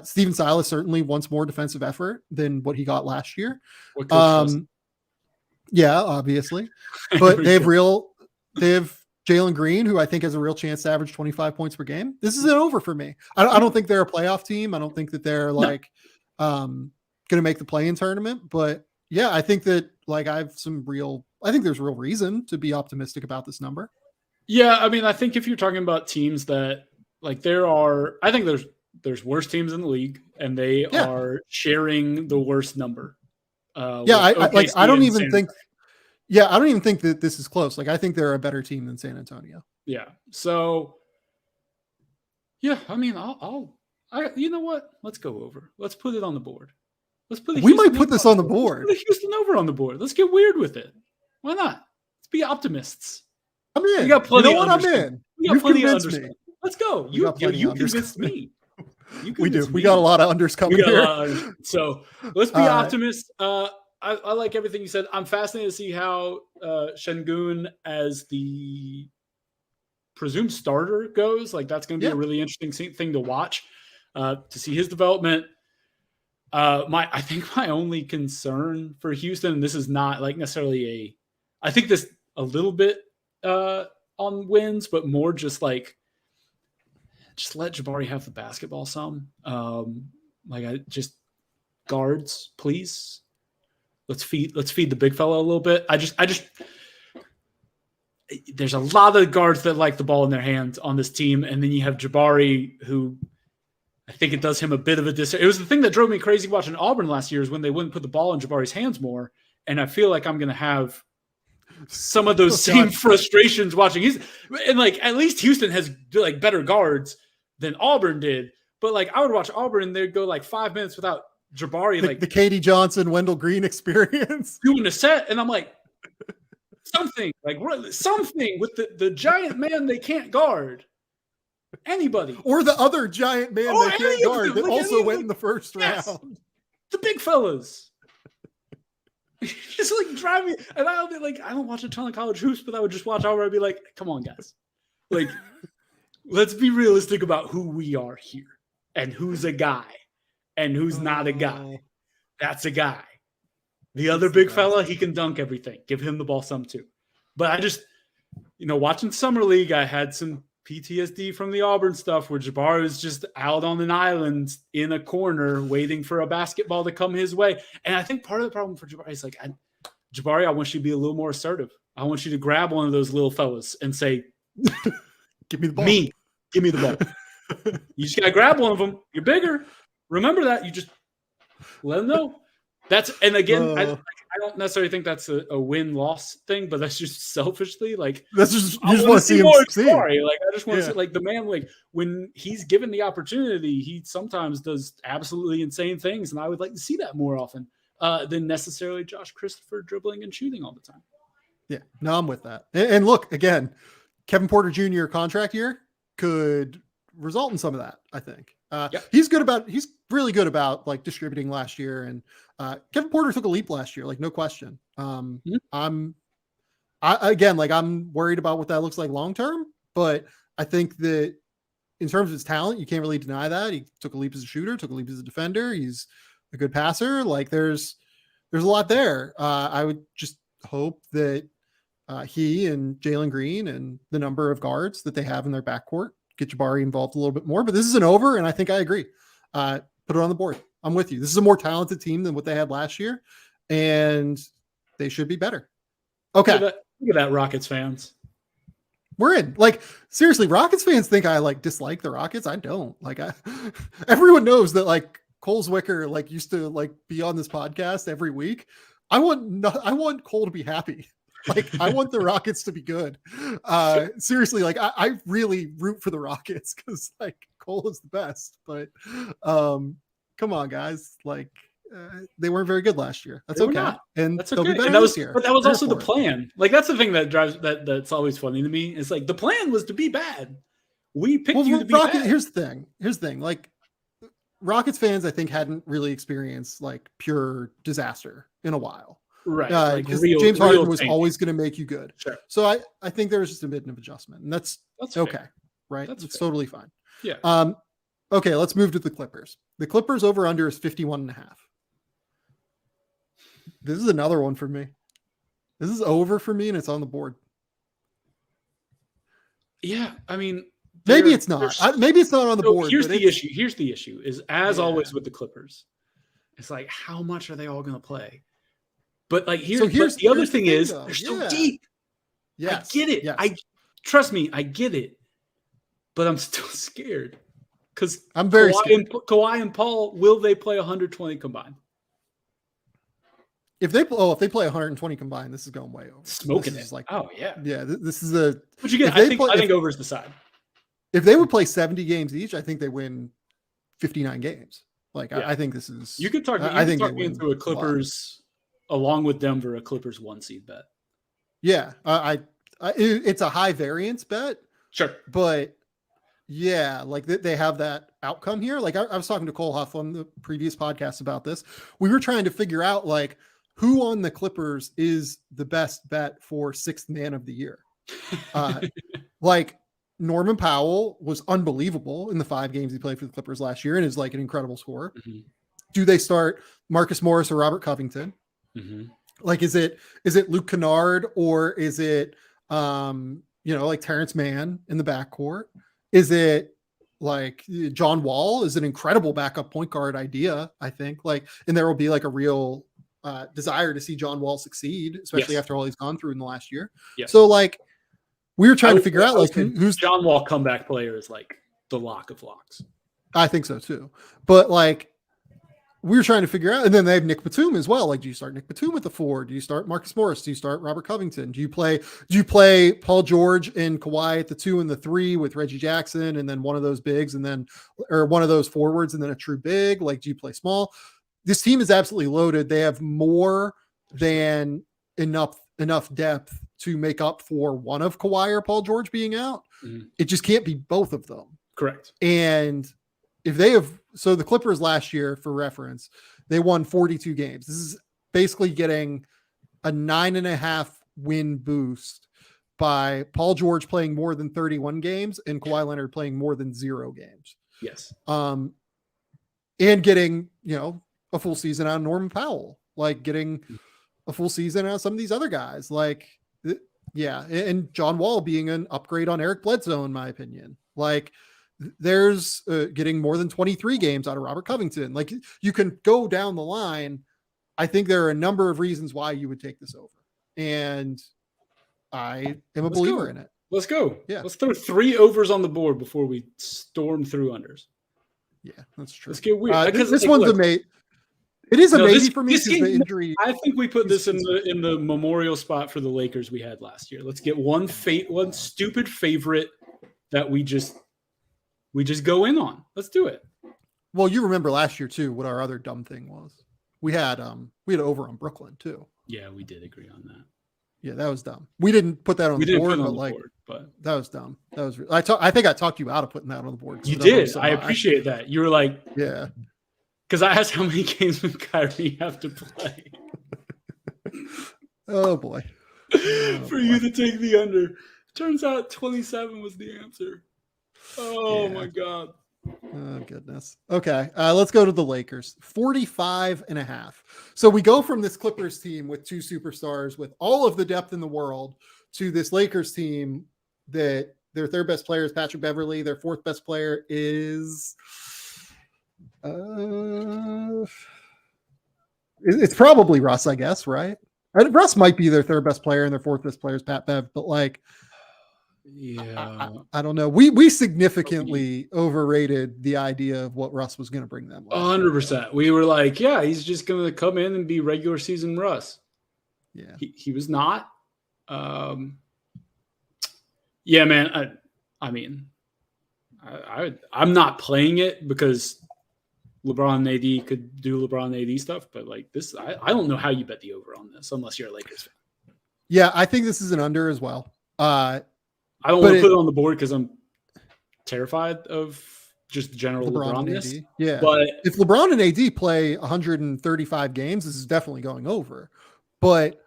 Steven Silas certainly wants more defensive effort than what he got last year. Yeah, obviously, but they have Jalen Green, who I think has a real chance to average 25 points per game. This is an over for me. I don't think they're a playoff team. I don't think that they're like, going to make the play-in tournament. But yeah, I think that like I think there's real reason to be optimistic about this number. Yeah, I mean, I think if you're talking about teams that like I think there's worse teams in the league, and they are sharing the worst number. I don't even think that this is close. Like I think they're a better team than San Antonio. Yeah. So yeah, I mean, you know what? Let's go over. Let's put it on the board. We might put this on the board. Let's put the Houston over on the board. Let's get weird with it. Why not? Let's be optimists. I'm in. We got plenty. You know what? I'm in. You've convinced me. Let's go. You convinced me. We do. We got a lot of unders coming here. So let's be optimists. I like everything you said. I'm fascinated to see how Şengün as the presumed starter goes. Like that's going to be a really interesting thing to watch, to see his development. I think my only concern for Houston, and this is not like necessarily I think this a little bit on wins, but more just like just let Jabari have the basketball some. Guards, please. Let's feed the big fella a little bit. There's a lot of guards that like the ball in their hands on this team, and then you have Jabari, who I think it does him a bit of a disservice. It was the thing that drove me crazy watching Auburn last year is when they wouldn't put the ball in Jabari's hands more, and I feel like I'm going to have some of those same frustrations watching. At least Houston has like better guards than Auburn did, but like I would watch Auburn and they'd go like 5 minutes without Jabari, the Katie Johnson, Wendell Green experience doing a set, and I'm like, something with the giant man they can't guard. Anybody. Or the other giant man they can't guard that also went in the first round. The big fellas. Just like drive me. And I'll be like, I don't watch a ton of college hoops, but I would just watch Auburn. I'd be like, come on, guys. Like, let's be realistic about who we are here and who's a guy and who's not a guy. That's a guy. The other big fella, he can dunk everything. Give him the ball some too. But I just, watching Summer League, I had some PTSD from the Auburn stuff where Jabari was just out on an island in a corner waiting for a basketball to come his way. And I think part of the problem for Jabari is like, Jabari, I want you to be a little more assertive. I want you to grab one of those little fellas and say, give me the ball. Give me the ball. You just got to grab one of them. You're bigger. Remember that. You just let them know. And again, I don't necessarily think that's a win-loss thing, but that's just selfishly like that's just you just want to see him succeed. Like I just want to see like the man, like when he's given the opportunity, he sometimes does absolutely insane things, and I would like to see that more often than necessarily Josh Christopher dribbling and shooting all the time. Yeah, no, I'm with that. And look, again, Kevin Porter Jr. contract year could result in some of that. I think he's really good about like distributing last year, and Kevin Porter took a leap last year, like no question. I'm worried about what that looks like long term, but I think that in terms of his talent, you can't really deny that he took a leap as a shooter, took a leap as a defender. He's a good passer. Like there's a lot there. I would just hope that he and Jalen Green and the number of guards that they have in their backcourt get Jabari involved a little bit more. But this isn't over, and I think I agree. Put it on the board. I'm with you. This is a more talented team than what they had last year, and they should be better. Okay. Look at that, Rockets fans. We're in. Like, seriously, Rockets fans think I like dislike the Rockets. I don't. Like, everyone knows that like Cole Zwicker like used to like be on this podcast every week. I want Cole to be happy. Like, I want the Rockets to be good. Seriously, like I really root for the Rockets because like Cole is the best. But come on, guys. Like they weren't very good last year. That's okay. And that's okay. Be this year. But that was also the plan. Like that's the thing that drives that's always funny to me. It's like the plan was to be bad. We picked you to be bad. Here's the thing. Like Rockets fans, I think, hadn't really experienced like pure disaster in a while. Right. Because James Harden was change. Always going to make you good. Sure. So I think there was just a bit of adjustment, and that's okay. Fair. Right. That's it's fair. totally fine. Yeah. Okay. Let's move to the Clippers. The Clippers over under is 51.5. This is another one for me. This is over for me, and it's on the board. Yeah. I mean, maybe it's not. Maybe it's not on the board. Here's the issue. Is as always with the Clippers. It's like, how much are they all going to play? But like here's the other thing is they're so deep. Yes. I get it. Yes. Trust me, I get it. But I'm still scared because I'm very scared. Kawhi and Paul, will they play 120 combined? If they play 120 combined, this is going way over. Smoking this it. Is like, oh yeah. Yeah. This is a. But you get. I think over is the side. If they would play 70 games each, I think they win 59 games. Like I think this is. You could talk. I think talk me into a Clippers, along with Denver, a Clippers 1 seed bet. Yeah, it's a high variance bet. Sure, but yeah, like they have that outcome here. Like I was talking to Cole Huff on the previous podcast about this. We were trying to figure out like who on the Clippers is the best bet for 6th man of the year. Like Norman Powell was unbelievable in the 5 games he played for the Clippers last year and is like an incredible scorer. Mm-hmm. Do they start Marcus Morris or Robert Covington? Mm-hmm. Like, is it Luke Kennard or is it, like Terrence Mann in the backcourt? Is it like John Wall is an incredible backup point guard idea, I think, like, and there will be like a real desire to see John Wall succeed, especially after all he's gone through in the last year. Yes. So like, we were trying to figure out like who's John Wall comeback player is like the lock of locks. I think so too. But like we were trying to figure out, and then they have Nick Batum as well. Like, do you start Nick Batum at the 4? Do you start Marcus Morris? Do you start Robert Covington? Do you play Paul George and Kawhi at the 2 and the 3 with Reggie Jackson and then one of those bigs or one of those forwards and then a true big? Like, do you play small? This team is absolutely loaded. They have more than enough depth to make up for one of Kawhi or Paul George being out. Mm-hmm. It just can't be both of them. Correct. And if they have, so the Clippers last year, for reference, they won 42 games. This is basically getting a 9.5 win boost by Paul George playing more than 31 games and Kawhi Leonard playing more than 0 games. Yes. And getting, a full season out of Norman Powell, like getting a full season out of some of these other guys. Like, yeah. And John Wall being an upgrade on Eric Bledsoe, in my opinion. Like, there's getting more than 23 games out of Robert Covington. Like, you can go down the line. I think there are a number of reasons why you would take this over. And I am a believer in it. Let's go. Yeah. Let's throw 3 overs on the board before we storm through unders. Yeah, that's true. Let's get weird. This one's a mate. It is a maybe for me because the injury. I think we put this in the memorial spot for the Lakers we had last year. Let's get one stupid favorite that we just go in on. Let's do it. Well, you remember last year too, what our other dumb thing was. We had over on Brooklyn too. Yeah, we did agree on that. Yeah, that was dumb. We didn't put that on the board, but that was dumb. That was. I think I talked you out of putting that on the board. You did. So I appreciate that. You were like, yeah. Because I asked how many games would Kyrie have to play. Oh boy. For you to take the under. Turns out 27 was the answer. Oh my God. Oh goodness. Okay. Let's go to the Lakers. 45.5. So we go from this Clippers team with 2 superstars with all of the depth in the world to this Lakers team that their 3rd best player is Patrick Beverley. Their 4th best player is it's probably Russ, I guess, right? Russ might be their 3rd best player and their 4th best player is Pat Bev, but like, yeah, I don't know. We significantly overrated the idea of what Russ was going to bring them. 100%. We were like, yeah, he's just going to come in and be regular season Russ. Yeah, he was not. Yeah, man. I'm not playing it because LeBron and AD could do LeBron and AD stuff, but like this, I don't know how you bet the over on this unless you're a Lakers fan. Yeah, I think this is an under as well. I don't want to put it on the board because I'm terrified of just the general LeBron-ness. Yeah, but if LeBron and AD play 135 games, this is definitely going over. But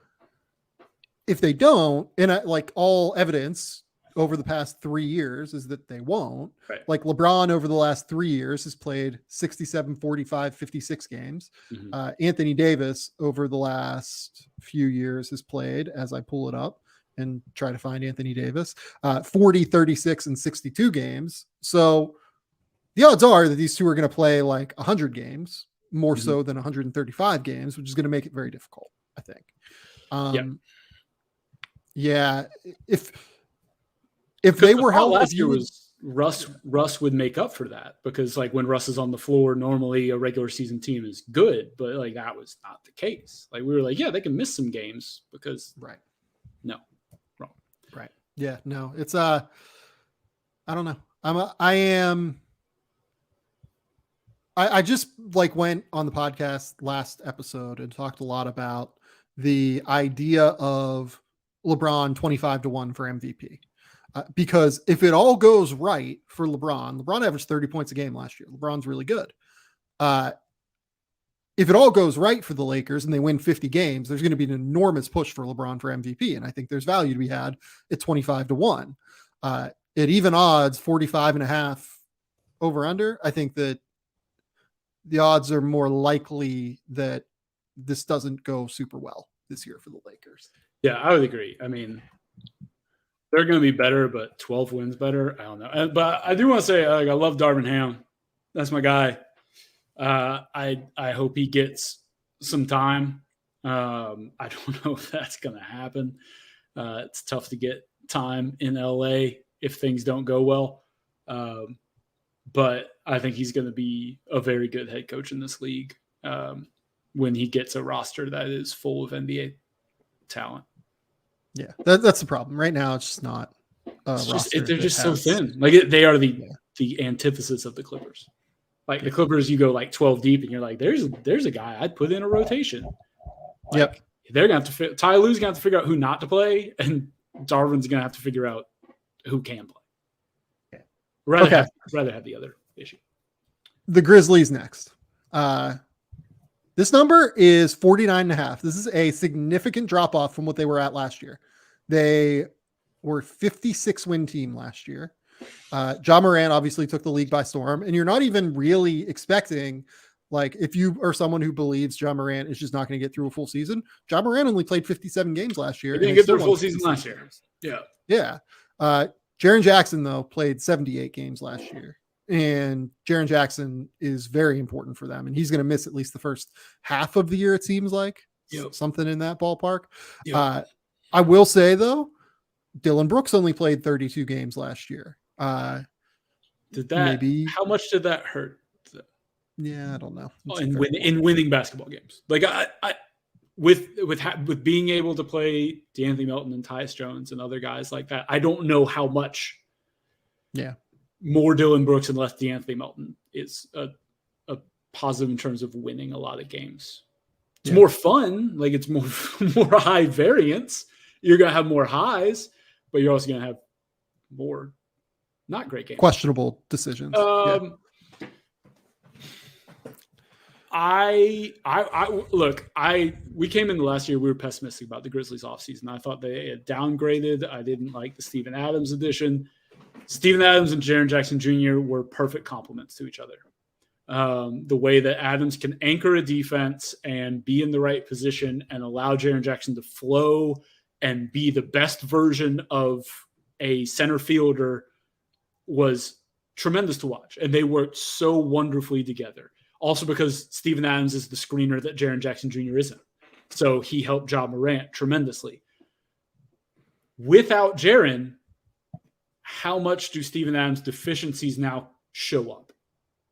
if they don't, and like all evidence over the past 3 years is that they won't. Right. Like LeBron over the last 3 years has played 67, 45, 56 games. Mm-hmm. Anthony Davis over the last few years has played, as I pull it up and try to find Anthony Davis, 40, 36, and 62 games. So the odds are that these two are going to play like 100 games more so than 135 games, which is going to make it very difficult, I think. Yeah. If they were held last year was Russ would make up for that, because like when Russ is on the floor, normally a regular season team is good, but like that was not the case. Like we were like, yeah, they can miss some games because right. No, wrong. Right. Yeah, no, it's I don't know. I just like went on the podcast last episode and talked a lot about the idea of LeBron 25-1 for MVP. Because if it all goes right for LeBron averaged 30 points a game last year. LeBron's really good. If it all goes right for the Lakers and they win 50 games, there's going to be an enormous push for LeBron for MVP. And I think there's value to be had at 25-1. At even odds, 45.5 over under. I think that the odds are more likely that this doesn't go super well this year for the Lakers. Yeah, I would agree. I mean, they're going to be better, but 12 wins better. I don't know. But I do want to say, I love Darvin Ham. That's my guy. I hope he gets some time. I don't know if that's going to happen. It's tough to get time in LA if things don't go well. But I think he's going to be a very good head coach in this league when he gets a roster that is full of NBA talent. Yeah, that's the problem. Right now, it's just not. They're just so thin. Like they are the antithesis of the Clippers. Like the Clippers, you go like 12 deep, and you're like, there's a guy I'd put in a rotation. Like, they're gonna have to. Ty Lue's gonna have to figure out who not to play, and Darvin's gonna have to figure out who can play. Rather have the other issue. The Grizzlies next. This number is 49.5. This is a significant drop off from what they were at last year. They were 56 win team last year. Ja Morant obviously took the league by storm, and you're not even really expecting, like, if you are someone who believes Ja Morant is just not going to get through a full season, Ja Morant only played 57 games last year. He didn't get through a full season last year. Yeah. Yeah. Jaren Jackson, though, played 78 games last year. And Jaren Jackson is very important for them. And he's going to miss at least the first half of the year, it seems like. Something in that ballpark. Yep. I will say, though, Dylan Brooks only played 32 games last year. How much did that hurt? Yeah, I don't know. In winning basketball games. Like with being able to play DeAnthony Melton and Tyus Jones and other guys like that, I don't know how much more Dylan Brooks and less DeAnthony Melton is a positive in terms of winning a lot of games. It's more fun. Like it's more high variance. You're going to have more highs, but you're also going to have more not great games. Questionable decisions. We came in the last year, we were pessimistic about the Grizzlies offseason. I thought they had downgraded. I didn't like the Steven Adams addition. Steven Adams and Jaren Jackson Jr. were perfect complements to each other. The way that Adams can anchor a defense and be in the right position and allow Jaren Jackson to flow and be the best version of a center fielder was tremendous to watch. And they worked so wonderfully together. Also because Steven Adams is the screener that Jaren Jackson Jr. isn't. So he helped Ja Morant tremendously. Without Jaren, how much do Steven Adams' deficiencies now show up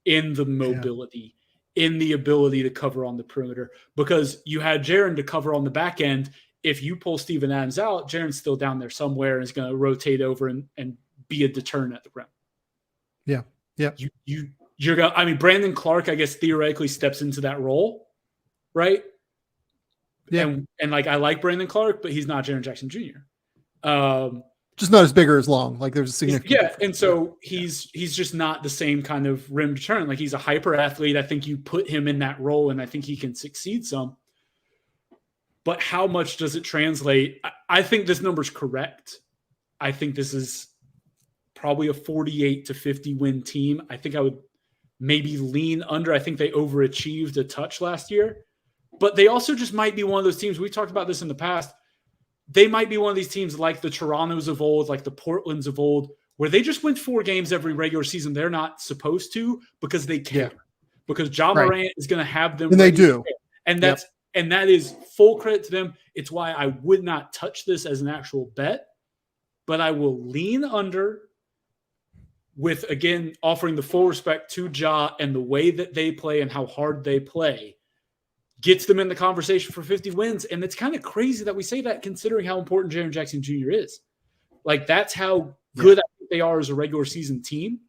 in the mobility, in the ability to cover on the perimeter? Because you had Jaren to cover on the back end. If you pull Steven Adams out, Jaren's still down there somewhere and is going to rotate over and be a deterrent at the rim. Yeah. Yeah. You're going. I mean, Brandon Clark, I guess, theoretically steps into that role, right? Yeah. And like I like Brandon Clark, but he's not Jaren Jackson Jr. Just not as big or as long. Like there's a significant difference. And so he's just not the same kind of rim deterrent. Like he's a hyper athlete. I think you put him in that role, and I think he can succeed some. But how much does it translate? I think this number's correct. I think this is probably a 48-50 win team. I think I would maybe lean under. I think they overachieved a touch last year, but they also just might be one of those teams. We talked about this in the past. They might be one of these teams like the Torontos of old, like the Portlands of old, where they just win 4 games every regular season. They're not supposed to because they care. because Ja Morant is going to have them. And they do. And that is full credit to them. It's why I would not touch this as an actual bet, but I will lean under with, again, offering the full respect to Ja and the way that they play and how hard they play gets them in the conversation for 50 wins. And it's kind of crazy that we say that considering how important Jaren Jackson Jr. is. Like, that's how good I think they are as a regular season team.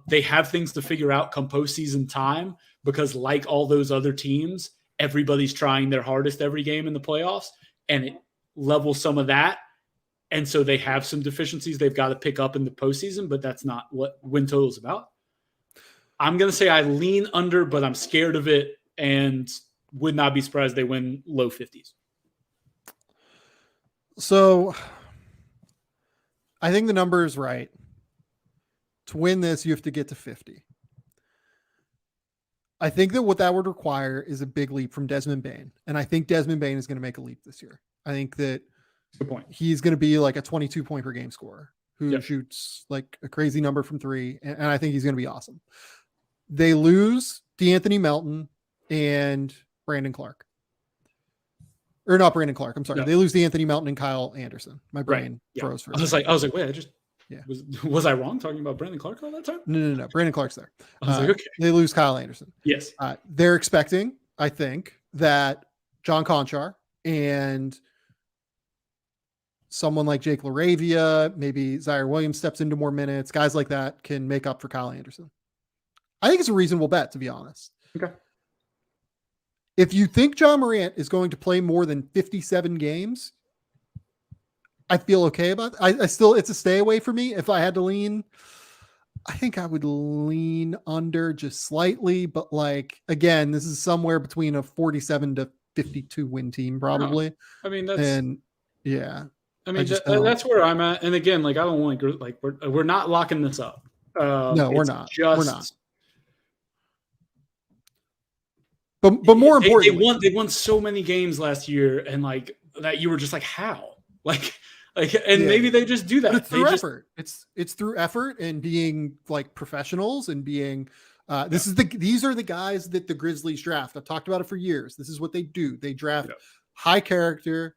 They have things to figure out come postseason time because, like all those other teams, everybody's trying their hardest every game in the playoffs, and it levels some of that. And so they have some deficiencies they've got to pick up in the postseason, but that's not what win total is about. I'm going to say I lean under, but I'm scared of it and would not be surprised they win low 50s. So I think the number is right. To win this, you have to get to 50. I think that what that would require is a big leap from Desmond Bane. And I think Desmond Bane is going to make a leap this year. I think that good point. He's going to be like a 22 point per game scorer who shoots like a crazy number from three. And I think he's going to be awesome. They lose DeAnthony Melton and Brandon Clark. Or not Brandon Clark. I'm sorry. No. They lose DeAnthony Melton and Kyle Anderson. My brain froze for a second. I was like, wait, was I wrong talking about Brandon Clark all that time? No. Brandon Clark's there. I was like, okay. They lose Kyle Anderson. Yes. They're expecting, I think, that John Conchar and someone like Jake LaRavia, maybe Zaire Williams steps into more minutes, guys like that can make up for Kyle Anderson. I think it's a reasonable bet, to be honest. Okay. If you think Ja Morant is going to play more than 57 games, I feel okay about it. I still, it's a stay away for me. If I had to lean, I think I would lean under just slightly, but like, again, this is somewhere between a 47 to 52 win team, probably. I mean, that's where I'm at. And again, like, I don't want to, like, we're not locking this up. No, we're not. We're not. But more importantly, they won so many games last year, and like that, you were just like, how? Maybe they just do that. But it's through effort. It's through effort and being like professionals and being. These are the guys that the Grizzlies draft. I've talked about it for years. This is what they do. They draft high character,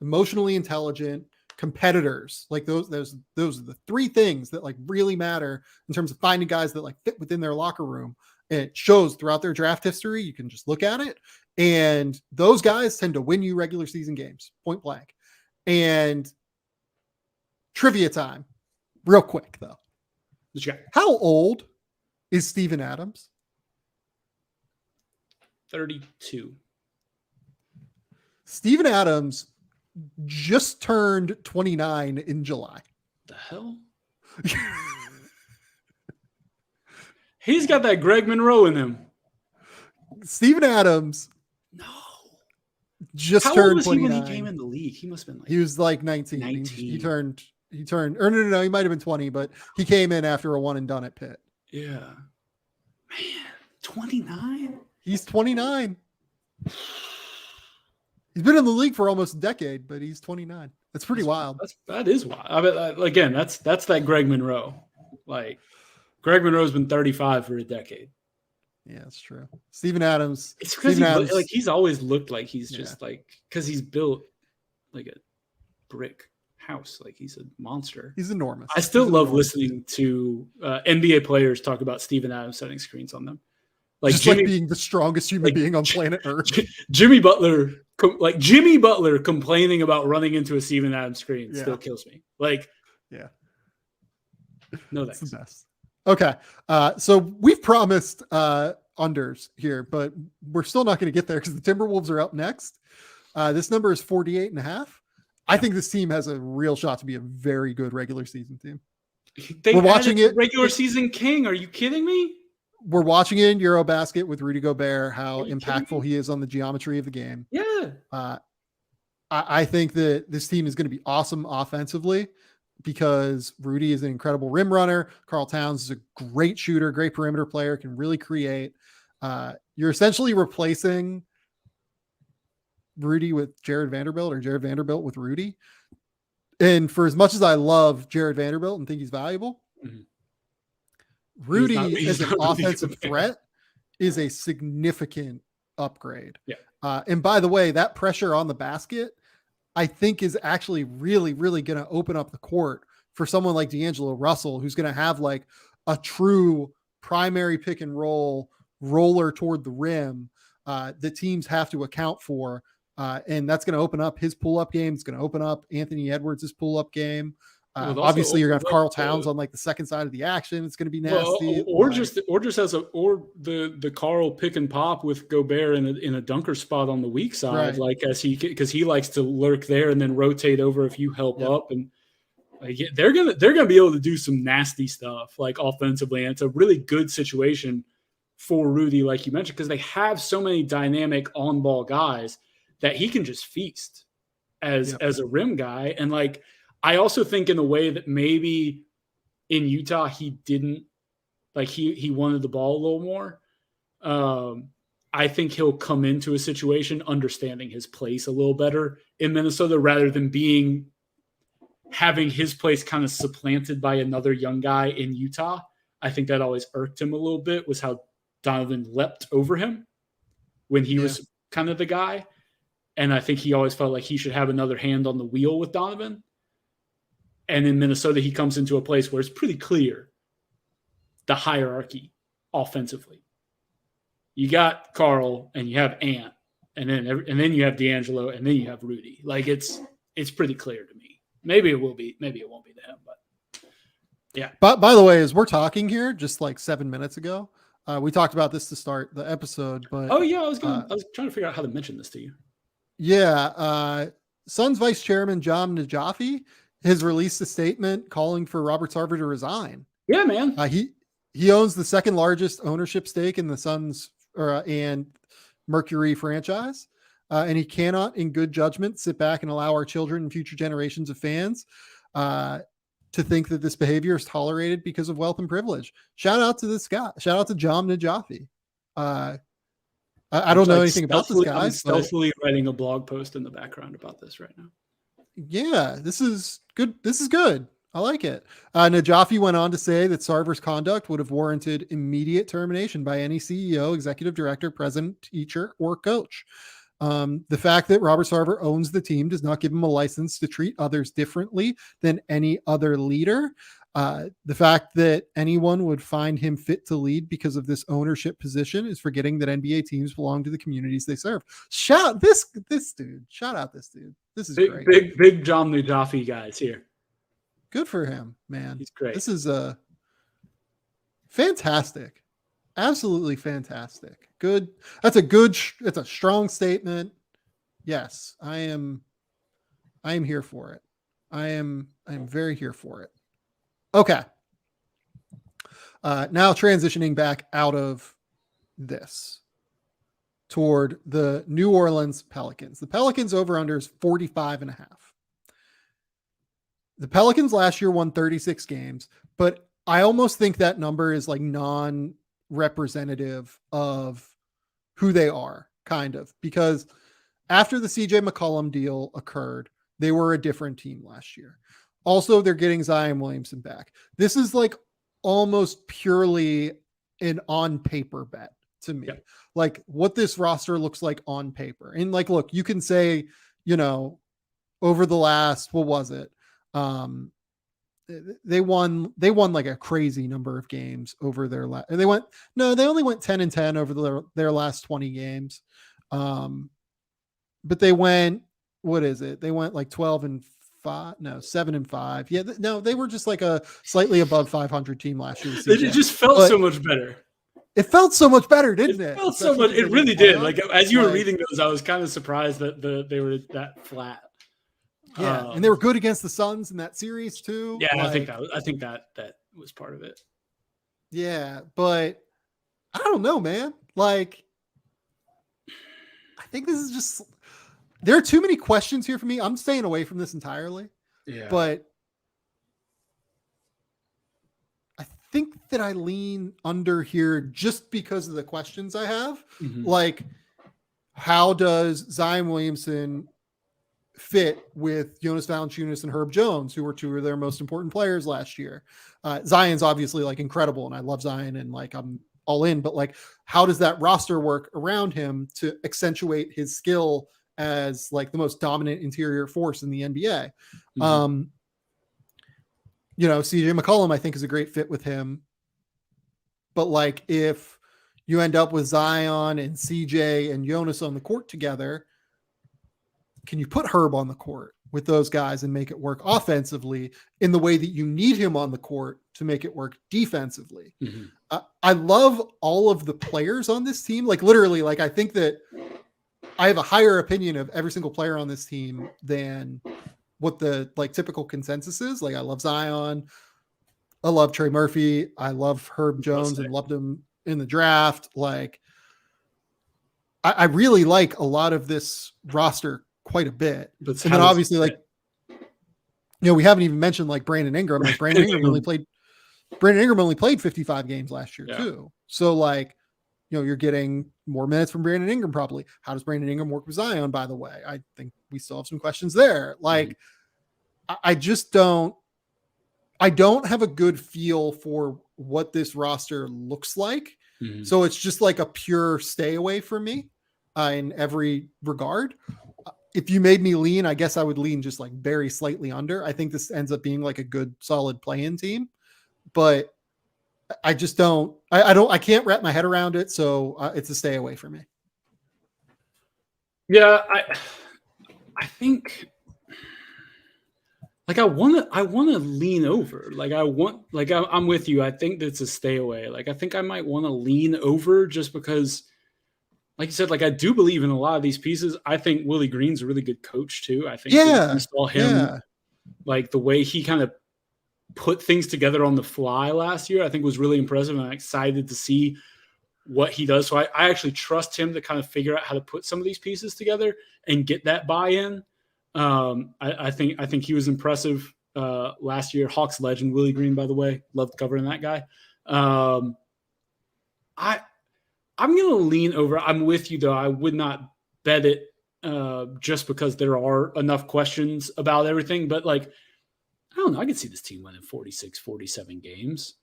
emotionally intelligent competitors. Like those are the three things that like really matter in terms of finding guys that like fit within their locker room. And it shows throughout their draft history. You can just look at it, and those guys tend to win you regular season games, point blank. And trivia time, real quick though. How old is Steven Adams? 32. Steven Adams just turned 29 in July. The hell? He's got that Greg Monroe in him. Steven Adams. No. Just How turned old was 29. he when he came in the league? He must have been like. He was like 19. He turned. Or no. He might have been 20, but he came in after a one and done at Pitt. Yeah. Man, 29. He's 29. He's been in the league for almost a decade, but he's 29. That's pretty wild. That is wild. I mean, again, that's that Greg Monroe. Like, Greg Monroe's been 35 for a decade. Yeah, that's true. Steven Adams. It's because he's always looked like he's just like, because he's built like a brick house. Like, he's a monster. He's enormous. I still love listening to NBA players talk about Steven Adams setting screens on them. Like, just like being the strongest human being on planet Earth. Jimmy Butler complaining about running into a Steven Adams screen still kills me. Like, yeah. No thanks. It's the best. Okay. So we've promised unders here, but we're still not going to get there because the Timberwolves are up next. This number is 48.5. I think this team has a real shot to be a very good regular season team. We're watching it. Regular season king. Are you kidding me? We're watching it in Eurobasket with Rudy Gobert, how impactful he is on the geometry of the game. Yeah. I think that this team is going to be awesome offensively because Rudy is an incredible rim runner. Karl Towns is a great shooter, great perimeter player, can really create. You're essentially replacing Rudy with Jared Vanderbilt or Jared Vanderbilt with Rudy. And for as much as I love Jared Vanderbilt and think he's valuable, Rudy as an offensive threat is a significant upgrade. Yeah. And by the way, that pressure on the basket, I think, is actually really, really going to open up the court for someone like D'Angelo Russell, who's going to have like a true primary pick and roll roller toward the rim that teams have to account for. And that's going to open up his pull-up game. It's going to open up Anthony Edwards' pull-up game. Obviously, you're going to have Karl Towns on like the second side of the action. It's going to be nasty. Or just as the Karl pick and pop with Gobert in a dunker spot on the weak side, right. Because he likes to lurk there and then rotate over if you help up, and they're gonna be able to do some nasty stuff like offensively, and it's a really good situation for Rudy, like you mentioned, because they have so many dynamic on-ball guys that he can just feast as a rim guy. And like, I also think in a way that maybe in Utah, he didn't like, he wanted the ball a little more. I think he'll come into a situation understanding his place a little better in Minnesota rather than having his place kind of supplanted by another young guy in Utah. I think that always irked him a little bit, was how Donovan leapt over him when he was kind of the guy. And I think he always felt like he should have another hand on the wheel with Donovan. And in Minnesota, he comes into a place where it's pretty clear the hierarchy offensively. You got Karl and you have Ant, and then you have D'Angelo, and then you have Rudy. Like, it's pretty clear to me. Maybe it will be. Maybe it won't be to him. But yeah. But by the way, as we're talking here, just like 7 minutes ago, we talked about this to start the episode. But I was trying to figure out how to mention this to you. Yeah, Suns Vice Chairman John Najafi has released a statement calling for Robert Sarver to resign. Yeah, man. He owns the second largest ownership stake in the Suns and Mercury franchise. And he cannot, in good judgment, sit back and allow our children and future generations of fans to think that this behavior is tolerated because of wealth and privilege. Shout out to this guy. Shout out to John Najafi. I don't know anything about this guy. I'm stealthily writing a blog post in the background about this right now. Yeah, this is good. This is good. I like it. Najafi went on to say that Sarver's conduct would have warranted immediate termination by any CEO, executive director, president, teacher, or coach. The fact that Robert Sarver owns the team does not give him a license to treat others differently than any other leader. The fact that anyone would find him fit to lead because of this ownership position is forgetting that NBA teams belong to the communities they serve. Shout out this dude. Shout out this dude. This is great. Big John Najafi guys here. Good for him, man. He's great. This is fantastic. Absolutely fantastic. Good. That's a strong statement. Yes, I am here for it. I am very here for it. Okay. Now transitioning back out of this toward the New Orleans Pelicans. The Pelicans over-under is 45.5. The Pelicans last year won 36 games, but I almost think that number is like non-representative of who they are, kind of, because after the CJ McCollum deal occurred, they were a different team last year. Also, they're getting Zion Williamson back. This is like almost purely an on paper bet to me. Yep. Like what this roster looks like on paper. And like, look, you can say, over the last, what was it? They won like a crazy number of games over their they only went 10-10 over their last 20 games. But they went, what is it? They went like 7-5. Yeah. They were just like a slightly above 500 team last year. It just felt so much better. It felt so much better, didn't it? It really did. Like as you were reading those, I was kind of surprised that they were that flat. Yeah, and they were good against the Suns in that series too. Yeah, I think that was part of it. Yeah, but I don't know, man. Like, I think this is just, there are too many questions here for me. I'm staying away from this entirely. Yeah, but I think that I lean under here just because of the questions I have. Mm-hmm. Like, how does Zion Williamson fit with Jonas Valanciunas and Herb Jones, who were two of their most important players last year. Zion's obviously like incredible, and I love Zion, and like I'm all in, but like, how does that roster work around him to accentuate his skill as like the most dominant interior force in the NBA? Mm-hmm. CJ McCollum, I think, is a great fit with him. But like, if you end up with Zion and CJ and Jonas on the court together, can you put Herb on the court with those guys and make it work offensively in the way that you need him on the court to make it work defensively? Mm-hmm. I love all of the players on this team. Like literally, like I think that I have a higher opinion of every single player on this team than what the like typical consensus is. Like I love Zion. I love Trey Murphy. I love Herb Jones and loved him in the draft. Like I really like a lot of this roster quite a bit. And then obviously like, we haven't even mentioned like Brandon Ingram. Like Brandon Ingram only played 55 games last year too. So like, you're getting more minutes from Brandon Ingram probably. How does Brandon Ingram work with Zion, by the way? I think we still have some questions there. Like, I don't have a good feel for what this roster looks like. Mm-hmm. So it's just like a pure stay away from me in every regard. If you made me lean, I guess I would lean just like very slightly under. I think this ends up being like a good, solid play-in team, but I just I can't wrap my head around it. So it's a stay away from me. Yeah. I think like I want to lean over. Like I'm with you. I think that's a stay away. Like I think I might want to lean over just because, like you said, like I do believe in a lot of these pieces. I think Willie Green's a really good coach too. I think we saw him like the way he kind of put things together on the fly last year, I think was really impressive, and I'm excited to see what he does. So I actually trust him to kind of figure out how to put some of these pieces together and get that buy-in. I think he was impressive last year. Hawks legend Willie Green, by the way, loved covering that guy. I'm gonna lean over. I'm with you though. I would not bet it just because there are enough questions about everything. But like, I don't know. I could see this team winning 46, 47 games.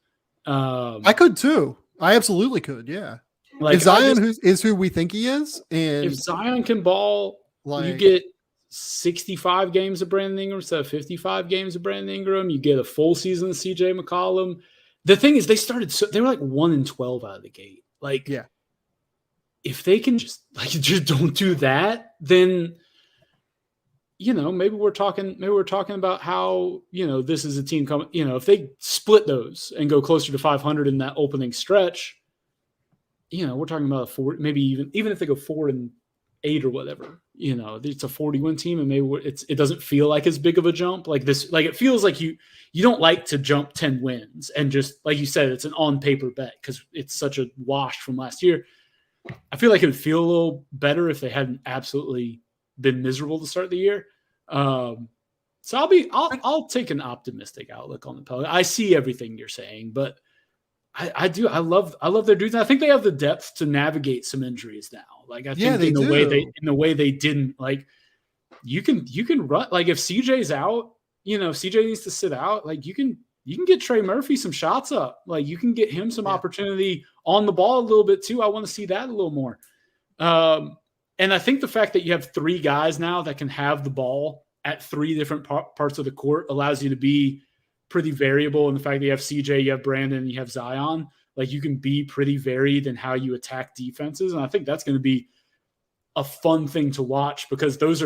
I could too. I absolutely could. Yeah. Like if Zion is who we think he is, and if Zion can ball, like, you get 65 games of Brandon Ingram instead of 55 games of Brandon Ingram. You get a full season of CJ McCollum. The thing is, they were like 1-12 out of the gate. Like, yeah. If they can just don't do that, then maybe we're talking about how this is a team coming. If they split those and go closer to 500 in that opening stretch, we're talking about a 4, maybe even if they go 4-8 or whatever, it's a 40-win team, and maybe it doesn't feel like as big of a jump like this. Like it feels like you don't like to jump 10 wins and just like you said, it's an on paper bet because it's such a wash from last year. I feel like it would feel a little better if they hadn't absolutely been miserable to start the year. So I'll take an optimistic outlook on the Pelicans. I see everything you're saying, but I love their dudes. I think they have the depth to navigate some injuries now. Like I think in the way they didn't, like you can run, like if CJ's out, CJ needs to sit out, like you can get Trey Murphy some shots up. Like you can get him some opportunity on the ball a little bit too. I want to see that a little more. And I think the fact that you have 3 guys now that can have the ball at 3 different parts of the court allows you to be pretty variable. And the fact that you have CJ, you have Brandon, you have Zion, like you can be pretty varied in how you attack defenses. And I think that's going to be a fun thing to watch because those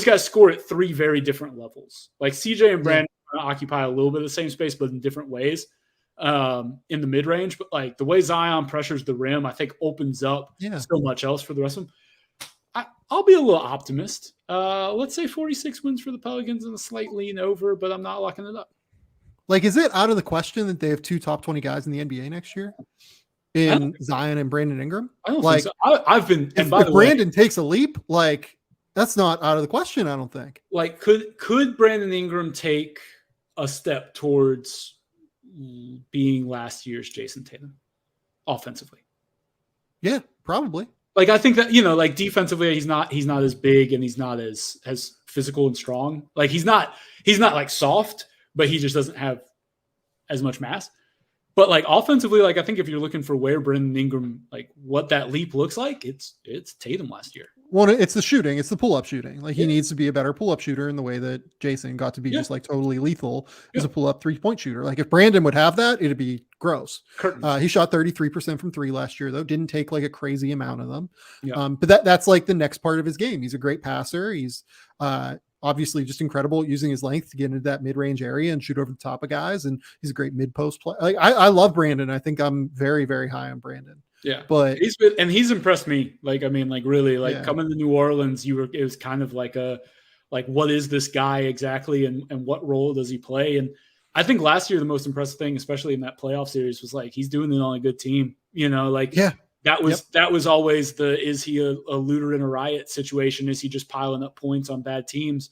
guys score at 3 very different levels. Like CJ and Brandon occupy a little bit of the same space, but in different ways in the mid-range. But like the way Zion pressures the rim, I think opens up so much else for the rest of them. I'll be a little optimist. Let's say 46 wins for the Pelicans and a slight lean over, but I'm not locking it up. Like, is it out of the question that they have 2 top 20 guys in the NBA next year in Zion and Brandon Ingram? I don't think so. I've been, if Brandon takes a leap, like that's not out of the question. I don't think. Like, could Brandon Ingram take a step towards being last year's Jason Tatum offensively? Yeah, probably. Like I think that, like defensively, he's not as big and he's not as physical and strong. Like he's not like soft, but he just doesn't have as much mass. But like offensively, like I think if you're looking for where Brandon Ingram, like what that leap looks like, it's Tatum last year. Well, it's the shooting. It's the pull-up shooting. Like he needs to be a better pull-up shooter in the way that Jason got to be just like totally lethal as a pull-up 3-point shooter. Like if Brandon would have that, it'd be gross. He shot 33% from 3 last year, though. Didn't take like a crazy amount of them. But that's like the next part of his game. He's a great passer. He's obviously just incredible at using his length to get into that mid-range area and shoot over the top of guys. And he's a great mid-post player. Like I love Brandon. I think I'm very, very high on Brandon. Yeah, but he's impressed me. Like, I mean, like really, like coming to New Orleans, it was kind of like what is this guy exactly, and what role does he play? And I think last year the most impressive thing, especially in that playoff series, was like he's doing it on a good team. That was always is he a looter in a riot situation? Is he just piling up points on bad teams?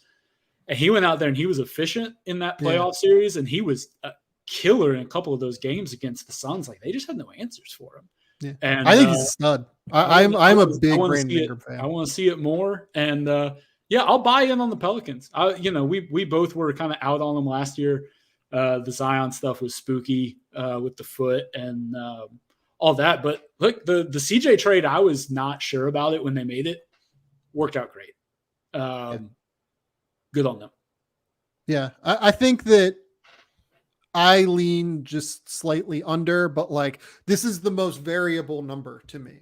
And he went out there and he was efficient in that playoff series, and he was a killer in a couple of those games against the Suns. Like they just had no answers for him. Yeah. And I think he's a stud. I'm a big Brandon Ingram fan. I want to see it more. And I'll buy in on the Pelicans. We both were kind of out on them last year. The Zion stuff was spooky with the foot and all that. But look, the CJ trade, I was not sure about it when they made it. Worked out great. Good on them. Yeah, I think that I lean just slightly under, but like this is the most variable number to me.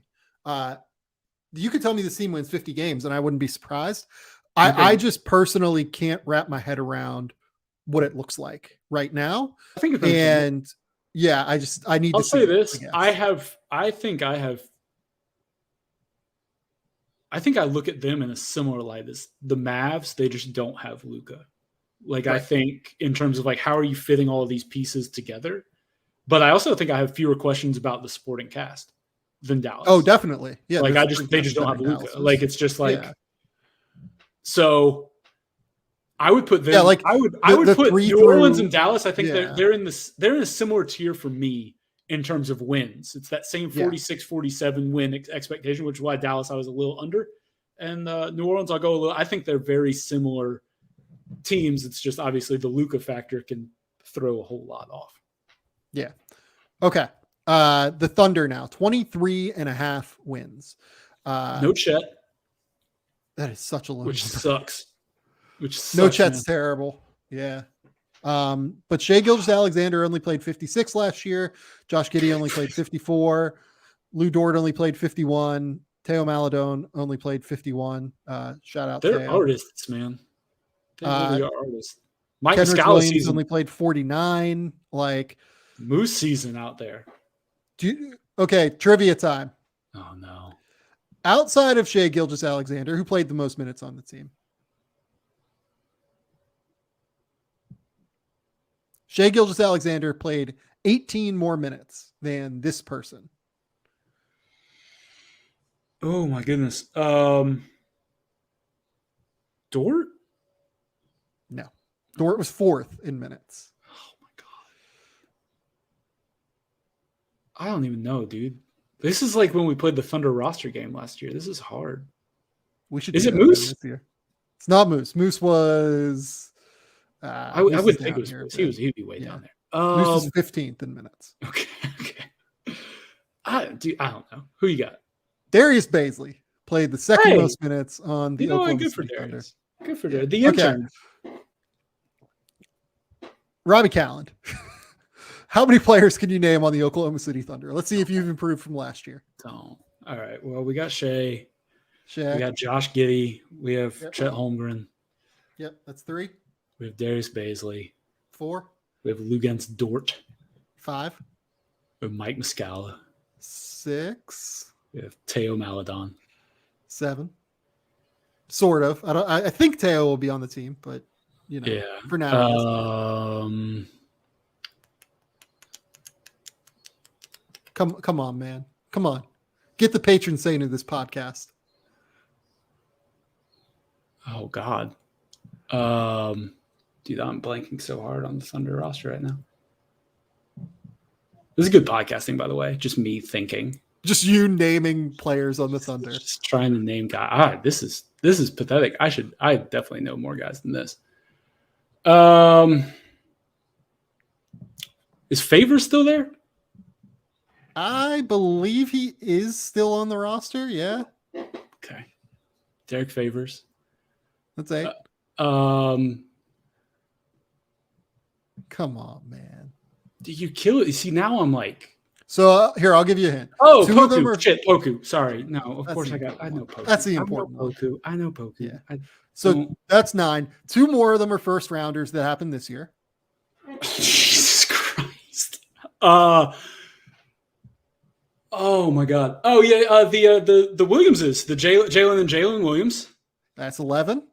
You could tell me the team wins 50 games and I wouldn't be surprised. I just personally can't wrap my head around what it looks like right now. I think I need I'll to say this. I think I look at them in a similar light as the Mavs. They just don't have Luka. Like, right. I think in terms of like, how are you fitting all of these pieces together? But I also think I have fewer questions about the supporting cast than Dallas. Oh, definitely. Yeah. Like they just don't have Luka. Like, it's just like, so I would put them, I would put New Orleans and Dallas. I think they're in a similar tier for me in terms of wins. It's that same 46-47 win expectation, which is why Dallas, I was a little under, and New Orleans, I'll go a little, I think they're very similar teams. It's just obviously the Luka factor can throw a whole lot off. Yeah. Okay. The Thunder now 23.5 wins. No Chet. That is such a low which number. Sucks. No Chet's terrible. Yeah. But Shai Gilgeous-Alexander only played 56 last year. Josh Giddey only played 54. Lou Dort only played 51. Teo Maledon only played 51. Shout out. They're artists, man. They really are artists. Mike Kendrick Williams only played 49. Like Moose season out there. Okay, trivia time. Oh no. Outside of Shai Gilgeous-Alexander, who played the most minutes on the team? Shai Gilgeous-Alexander played 18 more minutes than this person. Oh my goodness. Dort? No. Dort was 4th in minutes. Oh my God. I don't even know, dude. This is like when we played the Thunder roster game last year. This is hard. Is it Moose? This year. It's not Moose. Moose was... I would think it was Moose. He'd be way down there. Moose is 15th in minutes. Okay. I don't know. Who you got? Darius Baisley played the second most minutes on the Oklahoma City Thunder. Good for Darius. The intern. Okay. Robby Kalland. How many players can you name on the Oklahoma City Thunder? Let's see if you've improved from last year. All right. Well, we got Shai. We got Josh Giddey. We have Chet Holmgren. Yep, that's 3. We have Darius Baisley. 4. We have Luguentz Dort. 5. We have Mike Muscala. 6. We have Teo Maledon. 7. Sort of. I think Teo will be on the team, but for now. Come on, man. Come on. Get the patron saint of this podcast. Oh God. Dude, I'm blanking so hard on the Thunder roster right now. This is good podcasting, by the way. Just me thinking. Just you naming players on the Thunder. Just trying to name guys. This is pathetic. I definitely know more guys than this. Is Favors still there? I believe he is still on the roster. Yeah. Okay. Derek Favors. That's 8. Come on, man. Did you kill it? You see, now I'm like. So here, I'll give you a hint. Oh, Poku. Of them are... Shit, Poku. Sorry. No, of course I know Poku. That's the important Poku. I know Poku. Yeah. So that's 9. 2 more of them are first rounders that happened this year. Jesus Christ. Oh my God. Oh yeah. The Williamses, the Jalen and Jalen Williams. That's 11.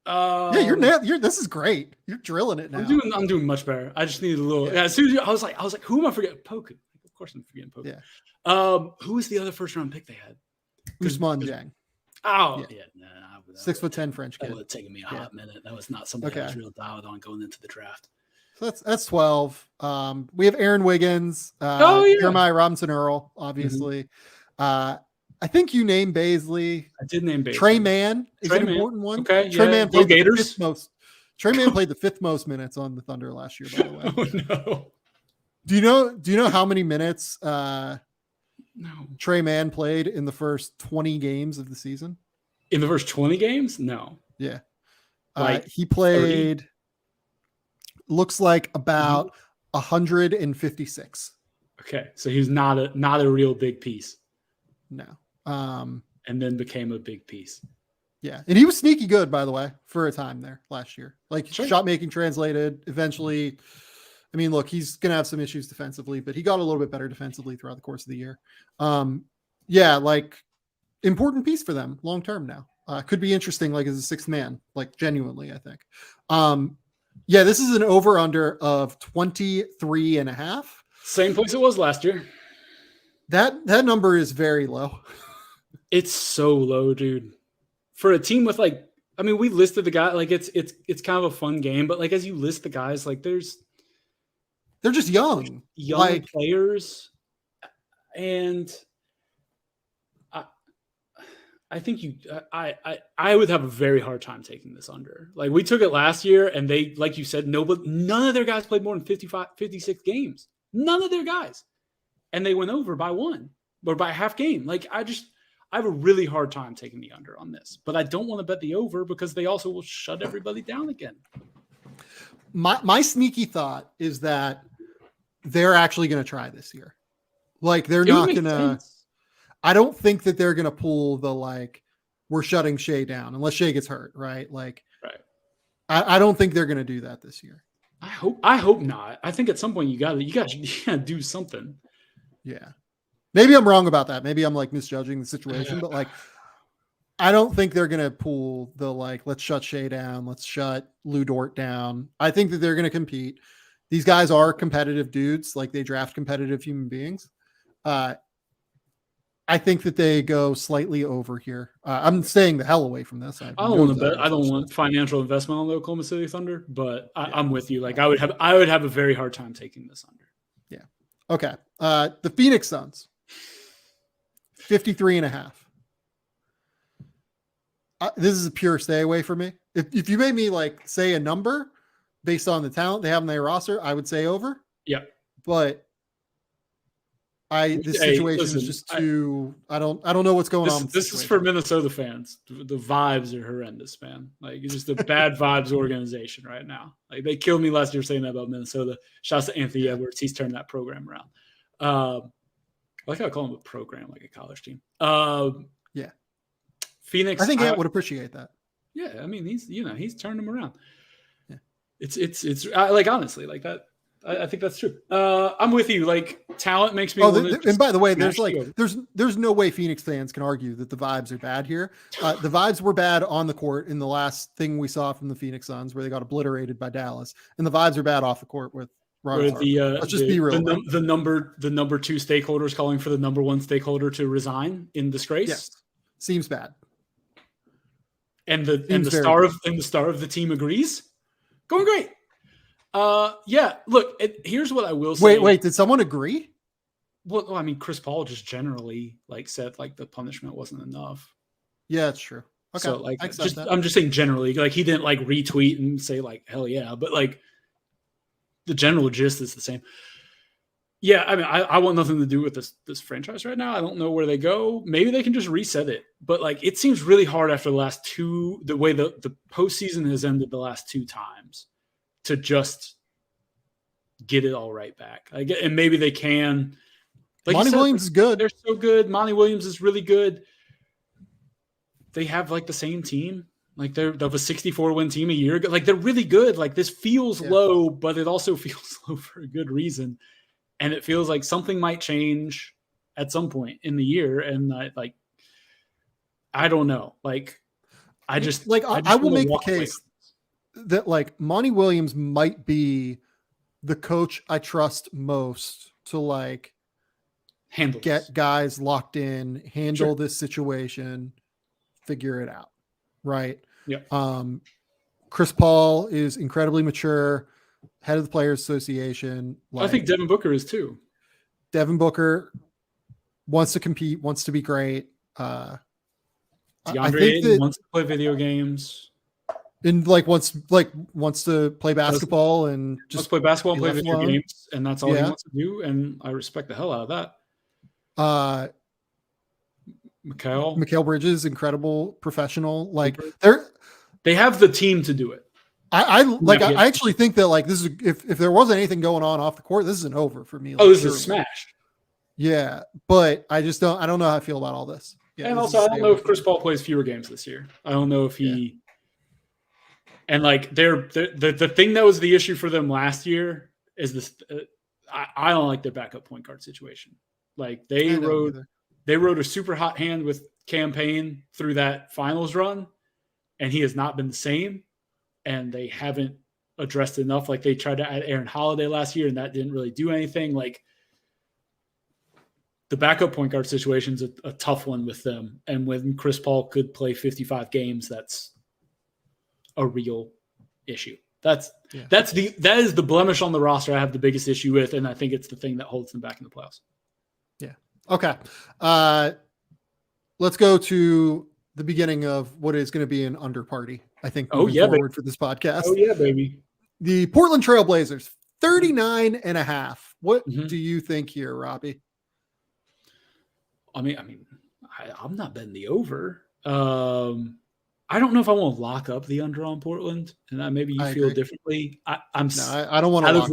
Yeah, this is great. You're drilling it now. I'm doing much better. I just needed a little. Yeah. As soon as I was like, who am I forgetting? Poku. Of course, I'm forgetting Poku. Yeah. Who was the other first round pick they had? Usman Jang. Oh yeah. 6'10" French kid. That would have taken me a hot minute. That was not somebody I was real dialed on going into the draft. So that's 12. We have Aaron Wiggins, Jeremiah Robinson-Earl, obviously. Mm-hmm. I think you named Baisley. I did name Baisley. Trey Mann is an important one. Okay, Trey Mann played Gators. Trey Mann played the 5th most minutes on the Thunder last year, by the way. Oh no. Do you know how many minutes Trey Mann played in the first 20 games of the season? In the first 20 games? No. Yeah. He played 30? Looks like about 156. Okay. So he was not a real big piece. No. And then became a big piece. Yeah. And he was sneaky good, by the way, for a time there last year. Shot making translated eventually. I mean, look, he's going to have some issues defensively, but he got a little bit better defensively throughout the course of the year. Important piece for them long term now. Could be interesting, as a 6th man, genuinely, I think. This is an over-under of 23.5. Same place it was last year. That number is very low. It's so low, dude. For a team with we listed the guy, it's kind of a fun game, but as you list the guys, they're just young players, and I think I would have a very hard time taking this under. We took it last year, and they, like you said, none of their guys played more than 56 games. None of their guys, and they went over by 1 or by half game. I have a really hard time taking the under on this, but I don't want to bet the over because they also will shut everybody down again. My sneaky thought is that they're actually going to try this year. They're not going to. I don't think that they're going to pull the we're shutting Shea down unless Shea gets hurt, right? Right. I don't think they're going to do that this year. I hope not. I think at some point you got to do something. Yeah. Maybe I'm wrong about that. Maybe I'm misjudging the situation, but I don't think they're going to pull the let's shut Shea down. Let's shut Lou Dort down. I think that they're going to compete. These guys are competitive dudes. They draft competitive human beings. I think that they go slightly over here. I'm staying the hell away from this. I don't want to bet. I don't want financial investment on the Oklahoma City Thunder, but I'm with you. I would have a very hard time taking this under. Yeah. Okay. The Phoenix Suns, 53.5. This is a pure stay away for me. If you made me say a number based on the talent they have in their roster, I would say over. Yeah. But this situation is just too. I don't know what's going on. This is for Minnesota fans. The vibes are horrendous, man. It's just a bad vibes organization right now. They killed me last year saying that about Minnesota. Shouts to Anthony Edwards. He's turned that program around. I like how I call him a program, like a college team. Yeah. Phoenix. I think Ant would appreciate that. Yeah, I mean he's turned them around. Yeah. It's honestly that. I think that's true. I'm with you. Talent makes me. And by the way, there's no way Phoenix fans can argue that the vibes are bad here. The vibes were bad on the court in the last thing we saw from the Phoenix Suns, where they got obliterated by Dallas, and the vibes are bad off the court with Robert Sarver. Let's just be real. The number 2 stakeholders calling for the number 1 stakeholder to resign in disgrace. Yes. Seems bad. And the star of the team agrees. Going great. Look, here's what I will say. Wait, did someone agree? Well, I mean, Chris Paul just generally like said like the punishment wasn't enough. Yeah, it's true. Okay. So like, I'm just saying generally, like he didn't like retweet and say like hell yeah, but like the general gist is the same. Yeah, I mean, I want nothing to do with this franchise right now. I don't know where they go. Maybe they can just reset it. But like, it seems really hard after the way the postseason has ended the last 2 times to just get it all right back. And maybe they can. Like Monty Williams is good. They're so good. Monty Williams is really good. They have like the same team. Like they're of a 64-win team a year ago. Like they're really good. Like this feels low, but it also feels low for a good reason. And it feels like something might change at some point in the year. And I don't know. Like I will make the case that like Monty Williams might be the coach I trust most to like get guys locked in, handle this situation, figure it out. Right. Yeah. Chris Paul is incredibly mature, head of the Players Association. I think Devin Booker is too. Devin Booker wants to compete, wants to be great. DeAndre Ayton wants to play video games. And wants to play basketball and just play basketball and play video games, and that's all he wants to do. And I respect the hell out of that. Mikal Bridges, incredible professional. Like they have the team to do it. I actually think that like this is if there wasn't anything going on off the court, this isn't over for me. Like, this is a smash. Yeah, but I don't know how I feel about all this. Yeah, and also I don't know if Chris Paul plays fewer games this year. I don't know if he and like the thing that was the issue for them last year is this I don't like their backup point guard situation. Like they rode a super hot hand with Campaign through that finals run, and he has not been the same. And they haven't addressed enough. Like they tried to add Aaron Holiday last year, and that didn't really do anything. Like the backup point guard situation is a tough one with them. And when Chris Paul could play 55 games, that's a real issue. That is the blemish on the roster I have the biggest issue with, and I think it's the thing that holds them back in the playoffs. Yeah. Okay. Let's go to the beginning of what is going to be an under party, I think, forward for this podcast. Oh, yeah, baby. The Portland Trail Blazers, 39.5. What do you think here, Robby? I mean, I'm not betting the over. I don't know if I want to lock up the under on Portland, and maybe you feel differently. I don't want to lock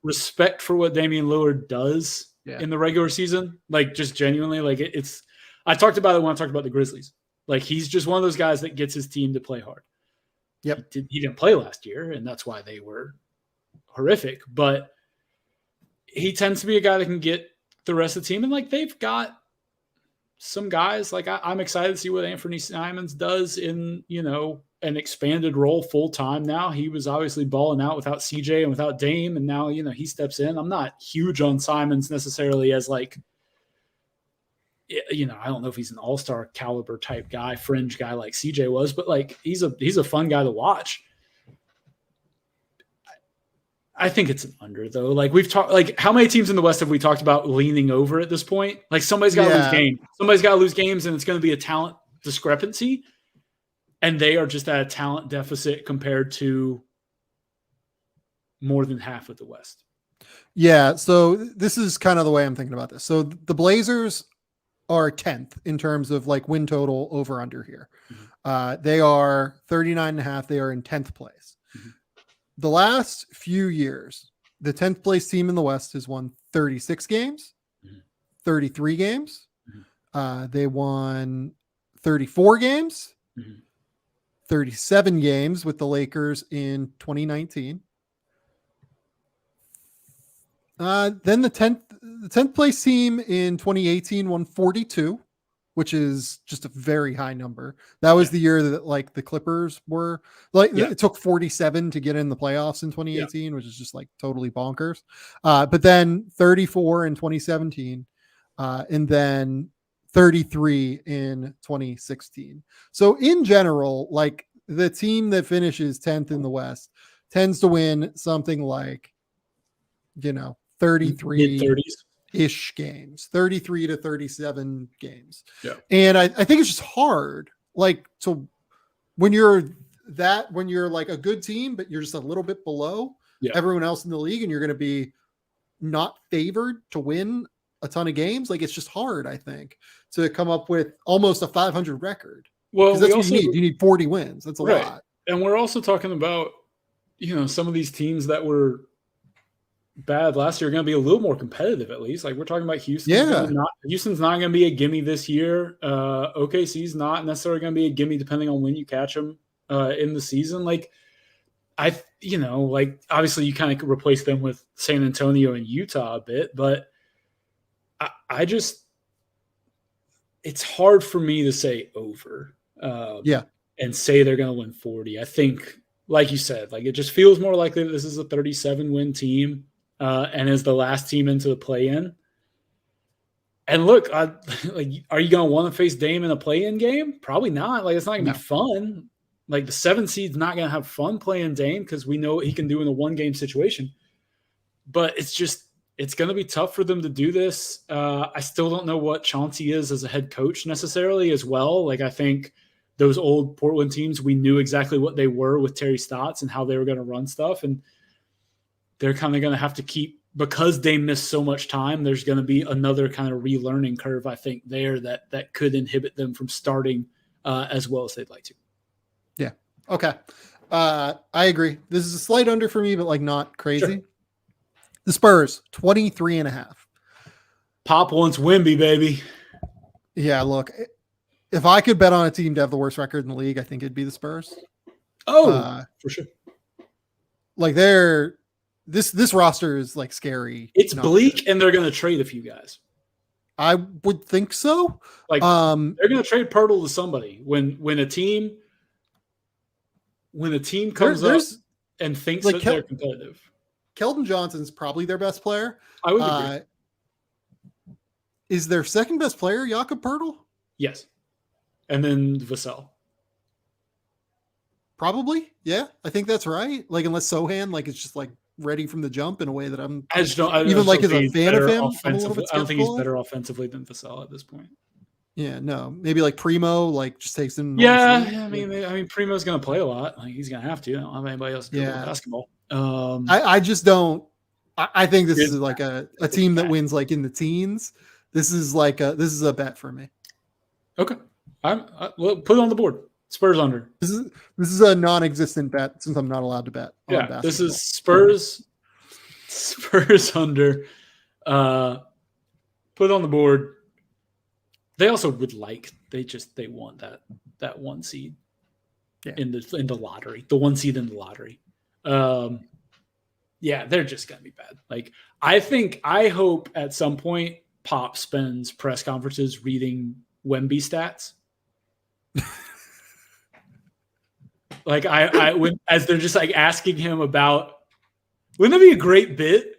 respect for what Damian Lillard does in the regular season. Like, just genuinely, like it's. I talked about it when I talked about the Grizzlies. Like, he's just one of those guys that gets his team to play hard. Yep. He didn't play last year, and that's why they were horrific. But he tends to be a guy that can get the rest of the team. And, like, they've got some guys. Like, I'm excited to see what Anthony Simons does in, an expanded role full-time now. He was obviously balling out without CJ and without Dame, and now, he steps in. I'm not huge on Simons necessarily as, like, I don't know if he's an all-star caliber type guy, fringe guy like CJ was, but like he's a fun guy to watch. I think it's an under though. Like we've talked, like how many teams in the West have we talked about leaning over at this point? Like somebody's got to lose games. Somebody's got to lose games, and it's going to be a talent discrepancy. And they are just at a talent deficit compared to more than half of the West. Yeah. So this is kind of the way I'm thinking about this. So the Blazers are 10th in terms of like win total over under here. Mm-hmm. They are 39.5. They are in 10th place. Mm-hmm. The last few years, the 10th place team in the West has won 36 games, 33 games. They won 34 games, 37 games with the Lakers in 2019. Then the 10th place team in 2018 won 42, which is just a very high number. That was the year that like the Clippers were like, it took 47 to get in the playoffs in 2018, which is just like totally bonkers. But then 34 in 2017, and then 33 in 2016. So in general, like the team that finishes 10th in the West tends to win something like, 33, mid-30s. ish games, 33 to 37 games. Yeah. And I think it's just hard. Like, so when you're like a good team, but you're just a little bit below everyone else in the league, and you're going to be not favored to win a ton of games. Like, it's just hard, I think, to come up with almost a 500 record. Well, that's what you need. You need 40 wins. That's a lot. And we're also talking about, some of these teams that were bad last year are going to be a little more competitive, at least. Like, we're talking about Houston. Houston's not going to be a gimme this year. OKC's not necessarily going to be a gimme depending on when you catch them in the season. Like, obviously you kind of replace them with San Antonio and Utah a bit, but I just, it's hard for me to say over. And say they're going to win 40. I think, like you said, like, it just feels more likely that this is a 37-win team and is the last team into the play-in. And look, are you going to want to face Dame in a play-in game? Probably not. Like, it's not going to be fun. Like, the 7 seed's not going to have fun playing Dame because we know what he can do in a one-game situation. But it's going to be tough for them to do this. I still don't know what Chauncey is as a head coach necessarily as well. Like, I think those old Portland teams, we knew exactly what they were with Terry Stotts and how they were going to run stuff. And they're kind of going to have to keep, because they missed so much time, there's going to be another kind of relearning curve, I think, there that could inhibit them from starting as well as they'd like to. Yeah. Okay. I agree. This is a slight under for me, but like not crazy. Sure. The Spurs, 23.5. Pop wants Wemby, baby. Yeah, look, if I could bet on a team to have the worst record in the league, I think it'd be the Spurs. Oh, for sure. Like, this roster is like scary. It's bleak, good. And they're going to trade a few guys. I would think so. Like, they're going to trade Pirtle to somebody when a team comes up and thinks like that they're competitive. Keldon Johnson's probably their best player. I would agree. Is their second best player Jakob Pirtle? Yes. And then Vassell. Probably. Yeah. I think that's right. Like, unless Sohan, like, it's just like ready from the jump in a way that I as a fan of him. I don't think he's better offensively than Vassell at this point. Yeah, no. Maybe like Primo, like, just takes him. Yeah, I mean, Primo's going to play a lot. Like, he's going to have to. I don't have anybody else to do basketball. I just don't. I think this is like a team that wins like in the teens. This is a bet for me. Okay, well, put it on the board. Spurs under. This is a non-existent bet since I'm not allowed to bet. Yeah, this is Spurs under. Put it on the board. They also would they want that 1 seed in the lottery, the 1 seed in the lottery. They're just gonna be bad. Like, I hope at some point Pop spends press conferences reading Wemby stats. Like, as they're just like asking him about, wouldn't that be a great bit?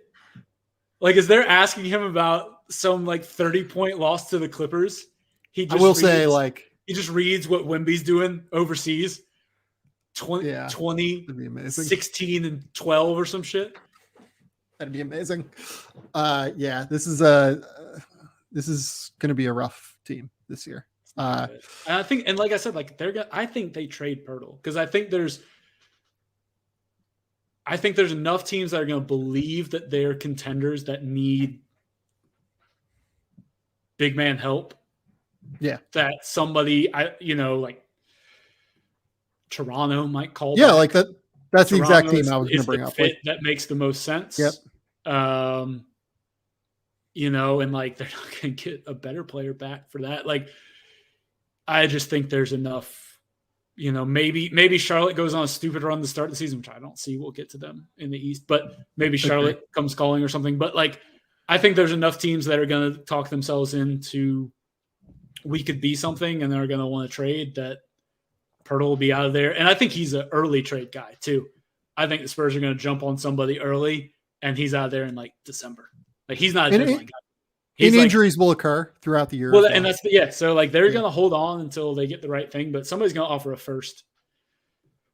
Like, as they're asking him about some like 30-point loss to the Clippers, he just reads what Wemby's doing overseas. 20 16 and 12 or some shit. That'd be amazing. This is going to be a rough team this year. And I think, and like I said, like, I think they trade Pirtle because I think there's enough teams that are going to believe that they're contenders that need big man help. Yeah. That somebody, like Toronto might call. Yeah. Like that. That's Toronto the exact team I was going to bring up. That makes the most sense. Yep. And like, they're not going to get a better player back for that. Like, I just think there's enough, maybe Charlotte goes on a stupid run to start the season, which I don't see. We'll get to them in the East, but maybe Charlotte comes calling or something. But like, I think there's enough teams that are going to talk themselves into, we could be something, and they're going to want to trade that. Pirtle will be out of there. And I think he's an early trade guy too. I think the Spurs are going to jump on somebody early, and he's out of there in like December. Like, he's not a deadline guy. Injuries will occur throughout the year. Well, and that's so like they're going to hold on until they get the right thing, but somebody's going to offer a first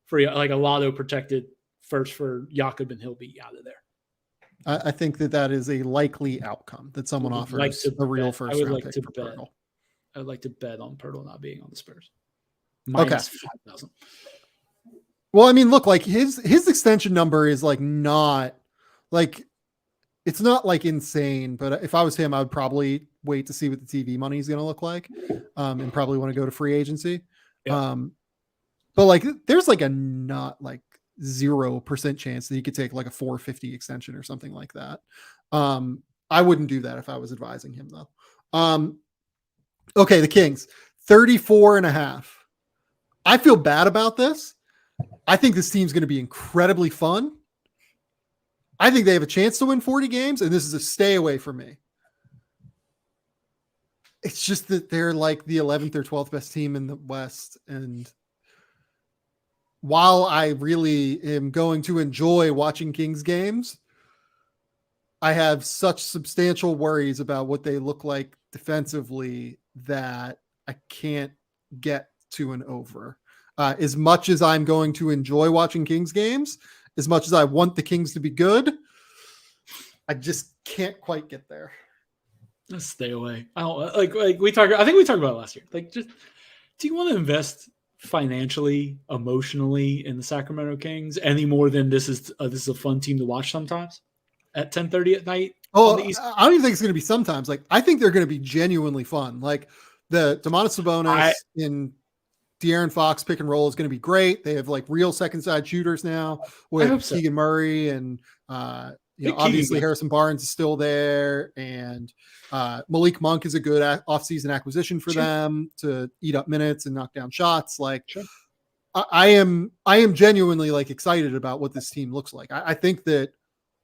for like a lotto protected first for Jakob, and he'll be out of there. I think that is a likely outcome that someone offers a real first round pick for Poeltl. I would like to bet on Poeltl not being on the Spurs. Minus 5,000. Well, I mean, look, like his extension number is like not like it's not like insane, but if I was him, I would probably wait to see what the TV money is going to look like, and probably want to go to free agency. Yeah. But like, there's like a not like 0% chance that he could take like a 450 extension or something like that. I wouldn't do that if I was advising him though. Okay. The Kings 34.5. I feel bad about this. I think this team's going to be incredibly fun. I think they have a chance to win 40 games, and this is a stay away from me. It's just that they're like the 11th or 12th best team in the West. And while I really am going to enjoy watching Kings games, I have such substantial worries about what they look like defensively that I can't get to an over. As much as I'm going to enjoy watching Kings games, as much as I want the Kings to be good, I just can't quite get there. Let's stay away. I don't like we talked. I think we talked about it last year. Like, just do you want to invest financially, emotionally in the Sacramento Kings any more than this is a fun team to watch sometimes at 10:30 at night? Oh, I don't even think it's going to be sometimes. Like, I think they're going to be genuinely fun. Like the Domantas Sabonis in De'Aaron Fox pick and roll is going to be great. They have like real second side shooters now with Keegan Murray and obviously Harrison Barnes is still there, and Malik Monk is a good offseason acquisition for them to eat up minutes and knock down shots. Like, I am genuinely like excited about what this team looks like. I think that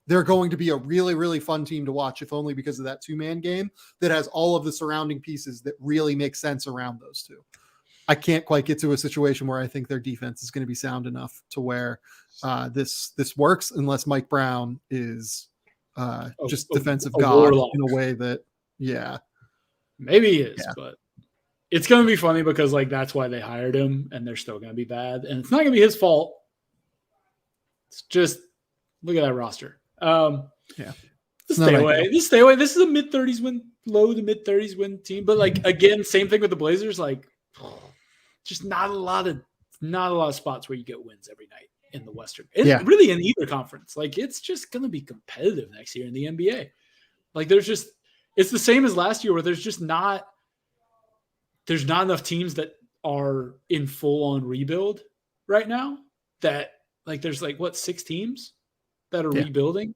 they're going to be a really, really fun team to watch, if only because of that 2-man game that has all of the surrounding pieces that really make sense around those two. I can't quite get to a situation where I think their defense is going to be sound enough to where this works, unless Mike Brown is just defensive god warlock in a way that, maybe he is, but it's going to be funny because like that's why they hired him, and they're still going to be bad, and it's not going to be his fault. It's just look at that roster. Just stay away. Just stay away. This is a mid-30s win, low to mid-30s win team, but like again, same thing with the Blazers. Like, just not a lot of spots where you get wins every night in the Western. Really in either conference. Like, it's just going to be competitive next year in the NBA. Like, it's the same as last year where there's not enough teams that are in full on rebuild right now that like, there's like 6 teams that are rebuilding,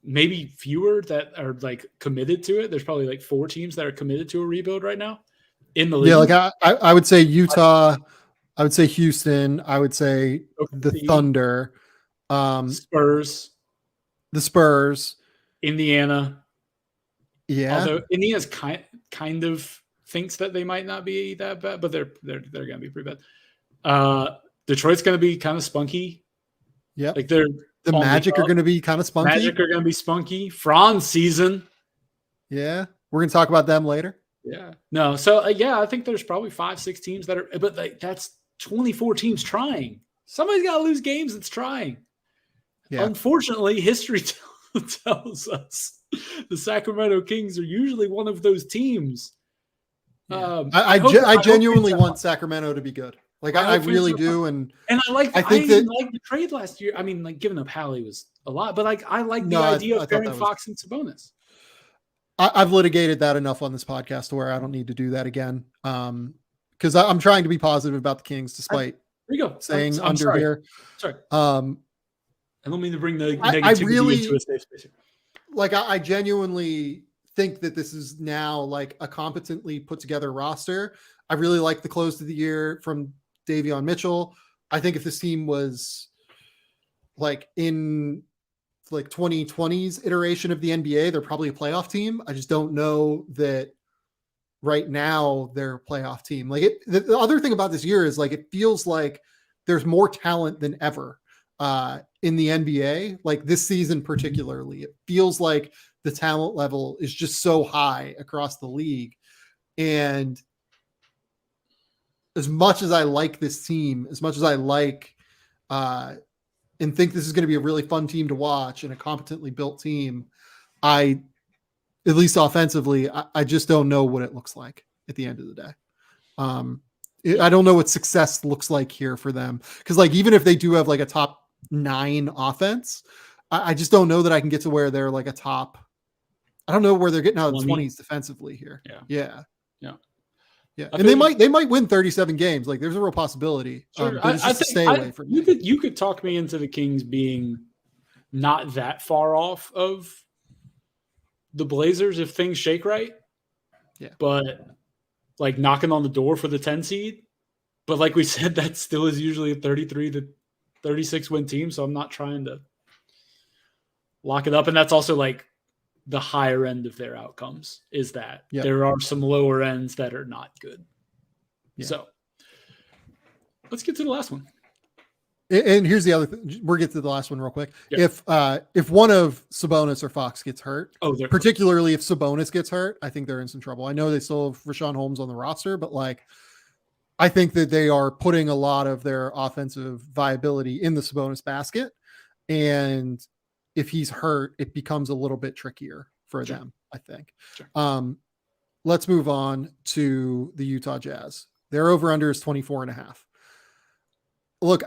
maybe fewer that are like committed to it. There's probably like 4 teams that are committed to a rebuild right now in the league. Yeah. Like I would say Utah, I would say Houston, I would say the Thunder, Spurs, the Spurs, Indiana. Yeah. Although Indiana's kind of thinks that they might not be that bad, but they're going to be pretty bad. Detroit's going to be kind of spunky. Yeah. Like the Magic are going to be kind of spunky. Magic are going to be spunky. Franz season. Yeah. We're going to talk about them later. Yeah. No. So I think there's probably 5-6 teams that are, but like that's 24 teams trying. Somebody's got to lose games that's trying. Yeah. Unfortunately, history tells us the Sacramento Kings are usually one of those teams. Yeah. I genuinely want Sacramento to be good. Like I really do, and I think the trade last year. I mean, like giving up Hallie was a lot, but like I like the idea of pairing Fox and Sabonis. I've litigated that enough on this podcast to where I don't need to do that again. Because I'm trying to be positive about the Kings, despite saying I'm under here. Sorry. I don't mean to bring the negativity into a safe space. Like I genuinely think that this is now like a competently put together roster. I really like the close of the year from Davion Mitchell. I think if this team was like in like 2020's iteration of the NBA, they're probably a playoff team. I just don't know that right now they're a playoff team. Like the other thing about this year is like, it feels like there's more talent than ever in the NBA. Like this season, particularly, it feels like the talent level is just so high across the league. And as much as I like this team, as much as I like and think this is going to be a really fun team to watch and a competently built team, at least offensively, I just don't know what it looks like at the end of the day. I don't know what success looks like here for them. Cause like, even if they do have like a top 9 offense, I just don't know that I can get to where they're like I don't know where they're getting out of the 20s defensively here. Yeah. And they might win 37 games. Like there's a real possibility. Sure. I think stay away from you could talk me into the Kings being not that far off of the Blazers if things shake right. Yeah. But like knocking on the door for the 10 seed. But like we said, that still is usually a 33 to 36 win team. So I'm not trying to lock it up. And that's also like the higher end of their outcomes is that there are some lower ends that are not good. Yeah. So let's get to the last one. And here's the other thing. We'll get to the last one real quick. If one of Sabonis or Fox gets hurt, particularly if Sabonis gets hurt, I think they're in some trouble. I know they still have Rashawn Holmes on the roster, but like, I think that they are putting a lot of their offensive viability in the Sabonis basket. And if he's hurt, it becomes a little bit trickier for them, I think. Sure. Let's move on to the Utah Jazz. Their over-under is 24.5. Look,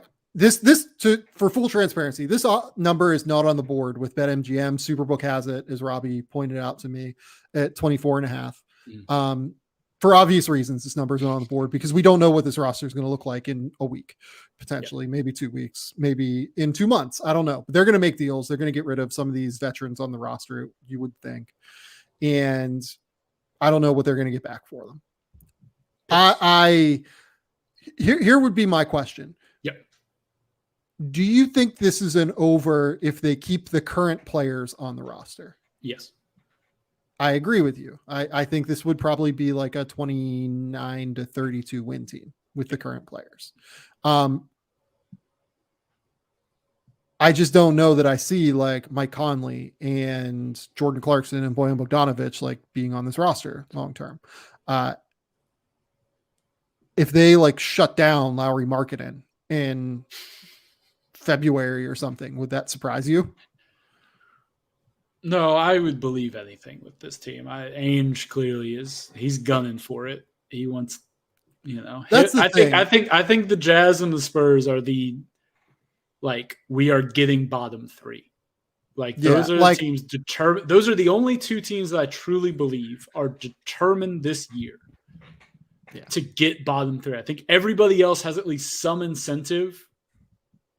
for full transparency, this number is not on the board with BetMGM. Superbook has it, as Robby pointed out to me, at 24.5. For obvious reasons, this number is not on the board because we don't know what this roster is going to look like in a week, potentially, maybe 2 weeks, maybe in 2 months. I don't know. They're going to make deals. They're going to get rid of some of these veterans on the roster, you would think. And I don't know what they're going to get back for them. Here would be my question. Yep. Do you think this is an over if they keep the current players on the roster? Yes. I agree with you. I think this would probably be like a 29 to 32 win team with the current players. I just don't know that I see like Mike Conley and Jordan Clarkson and Bojan Bogdanovic like being on this roster long term. If they like shut down Lauri Markkanen in February or something, would that surprise you? No, I would believe anything with this team. Ainge clearly he's gunning for it. He wants, That's the thing. I think the Jazz and the Spurs are we are getting bottom 3. Like those are the teams determined. Those are the only 2 teams that I truly believe are determined this year to get bottom 3. I think everybody else has at least some incentive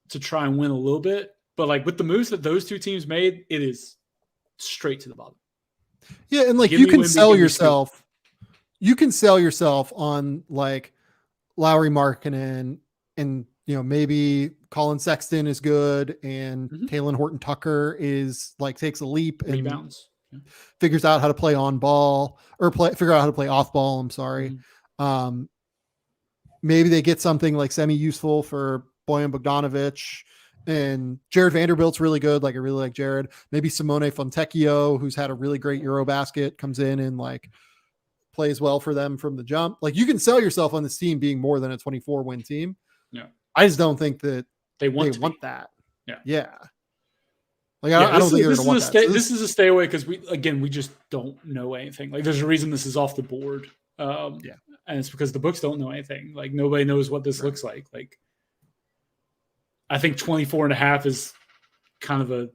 to try and win a little bit. But like with the moves that those 2 teams made, it is straight to the bottom. Yeah, and like you can sell yourself on like Lauri Markkanen and maybe Colin Sexton is good and Talen Horton Tucker is like takes a leap and rebounds. Figures out how to play on ball or figure out how to play off ball. I'm sorry. Maybe they get something like semi-useful for Bojan Bogdanovic. And Jared Vanderbilt's really good. Like I really like Jared. Maybe Simone Fontecchio, who's had a really great Eurobasket, comes in and like plays well for them from the jump. Like you can sell yourself on this team being more than a 24 win team. Yeah. I just don't think that they want that. Yeah. Like I don't think they're going to want that. This is a stay away because we just don't know anything. Like there's a reason this is off the board. And it's because the books don't know anything. Like nobody knows what this looks like. Like I think 24.5 is kind of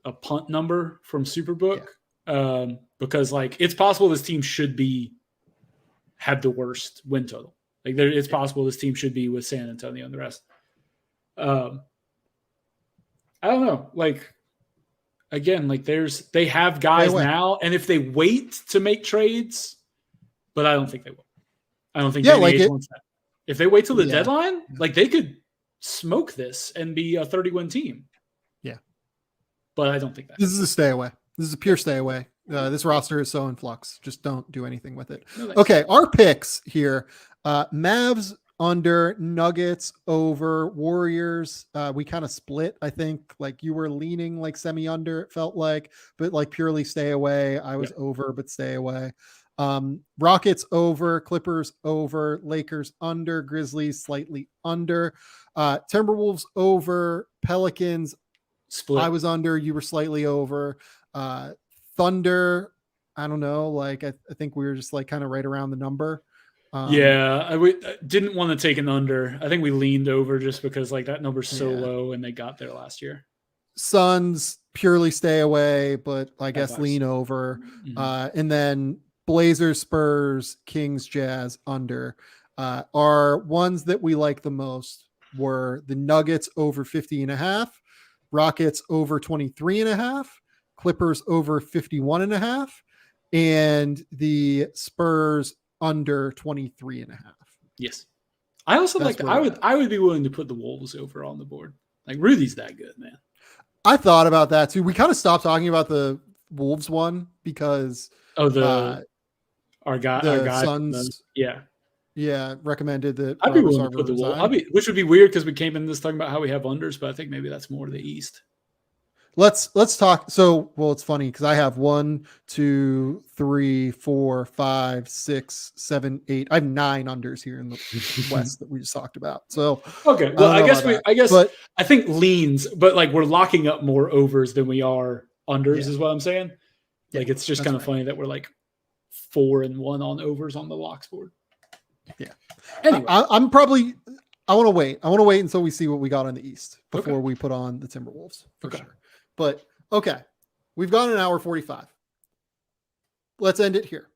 a punt number from Superbook because like it's possible this team should have the worst win total. Like it's possible this team should be with San Antonio and the rest. I don't know. Like again, like they have guys now, and if they wait to make trades, but I don't think they will. I don't think wants that. If they wait till the deadline, like they could smoke this and be a 30-win team. Yeah. But I don't think that. This is a stay away. This is a pure stay away. This roster is so in flux. Just don't do anything with it. No, okay. Our picks here. Mavs under, Nuggets over, Warriors. We kind of split, I think. Like you were leaning like semi under, it felt like, but like purely stay away. I was over, but stay away. Rockets over, Clippers over, Lakers under, Grizzlies slightly under, Timberwolves over, Pelicans split. I was under, you were slightly over, Thunder. I don't know. Like, I think we were just like kind of right around the number. I didn't want to take an under. I think we leaned over just because like that number's so low and they got there last year. Suns purely stay away, but I guess lean over. And then Blazers, Spurs, Kings, Jazz under. Our ones that we like the most were the Nuggets over 50.5, Rockets over 23.5, Clippers over 51.5, and the Spurs under 23.5. Yes. I also I would be willing to put the Wolves over on the board. Like Rudy's that good, man. I thought about that too. We kind of stopped talking about the Wolves one because our guy Suns recommended that I'd be willing to put the Wolves, which would be weird because we came in this talking about how we have unders, but I think maybe that's more to the East. Let's talk. So, it's funny because I have 1, 2, 3, 4, 5, 6, 7, 8. I have 9 unders here in the West that we just talked about. So, okay. Well, I think leans, but like we're locking up more overs than we are unders is what I'm saying. Like, it's just kind of funny that we're like 4-1 on overs on the locks board. Yeah. Anyway, I want to wait. I want to wait until we see what we got on the East before we put on the Timberwolves for sure. But okay, we've gone an hour 45. Let's end it here.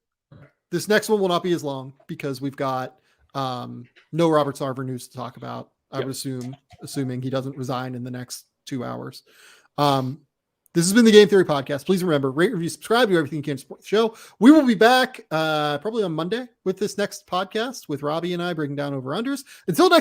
This next one will not be as long because we've got no Robert Sarver news to talk about. I would assuming he doesn't resign in the next 2 hours. This has been the Game Theory Podcast. Please remember, rate, review, subscribe, do everything you can to support the show. We will be back probably on Monday with this next podcast with Robby and I breaking down over-unders. Until next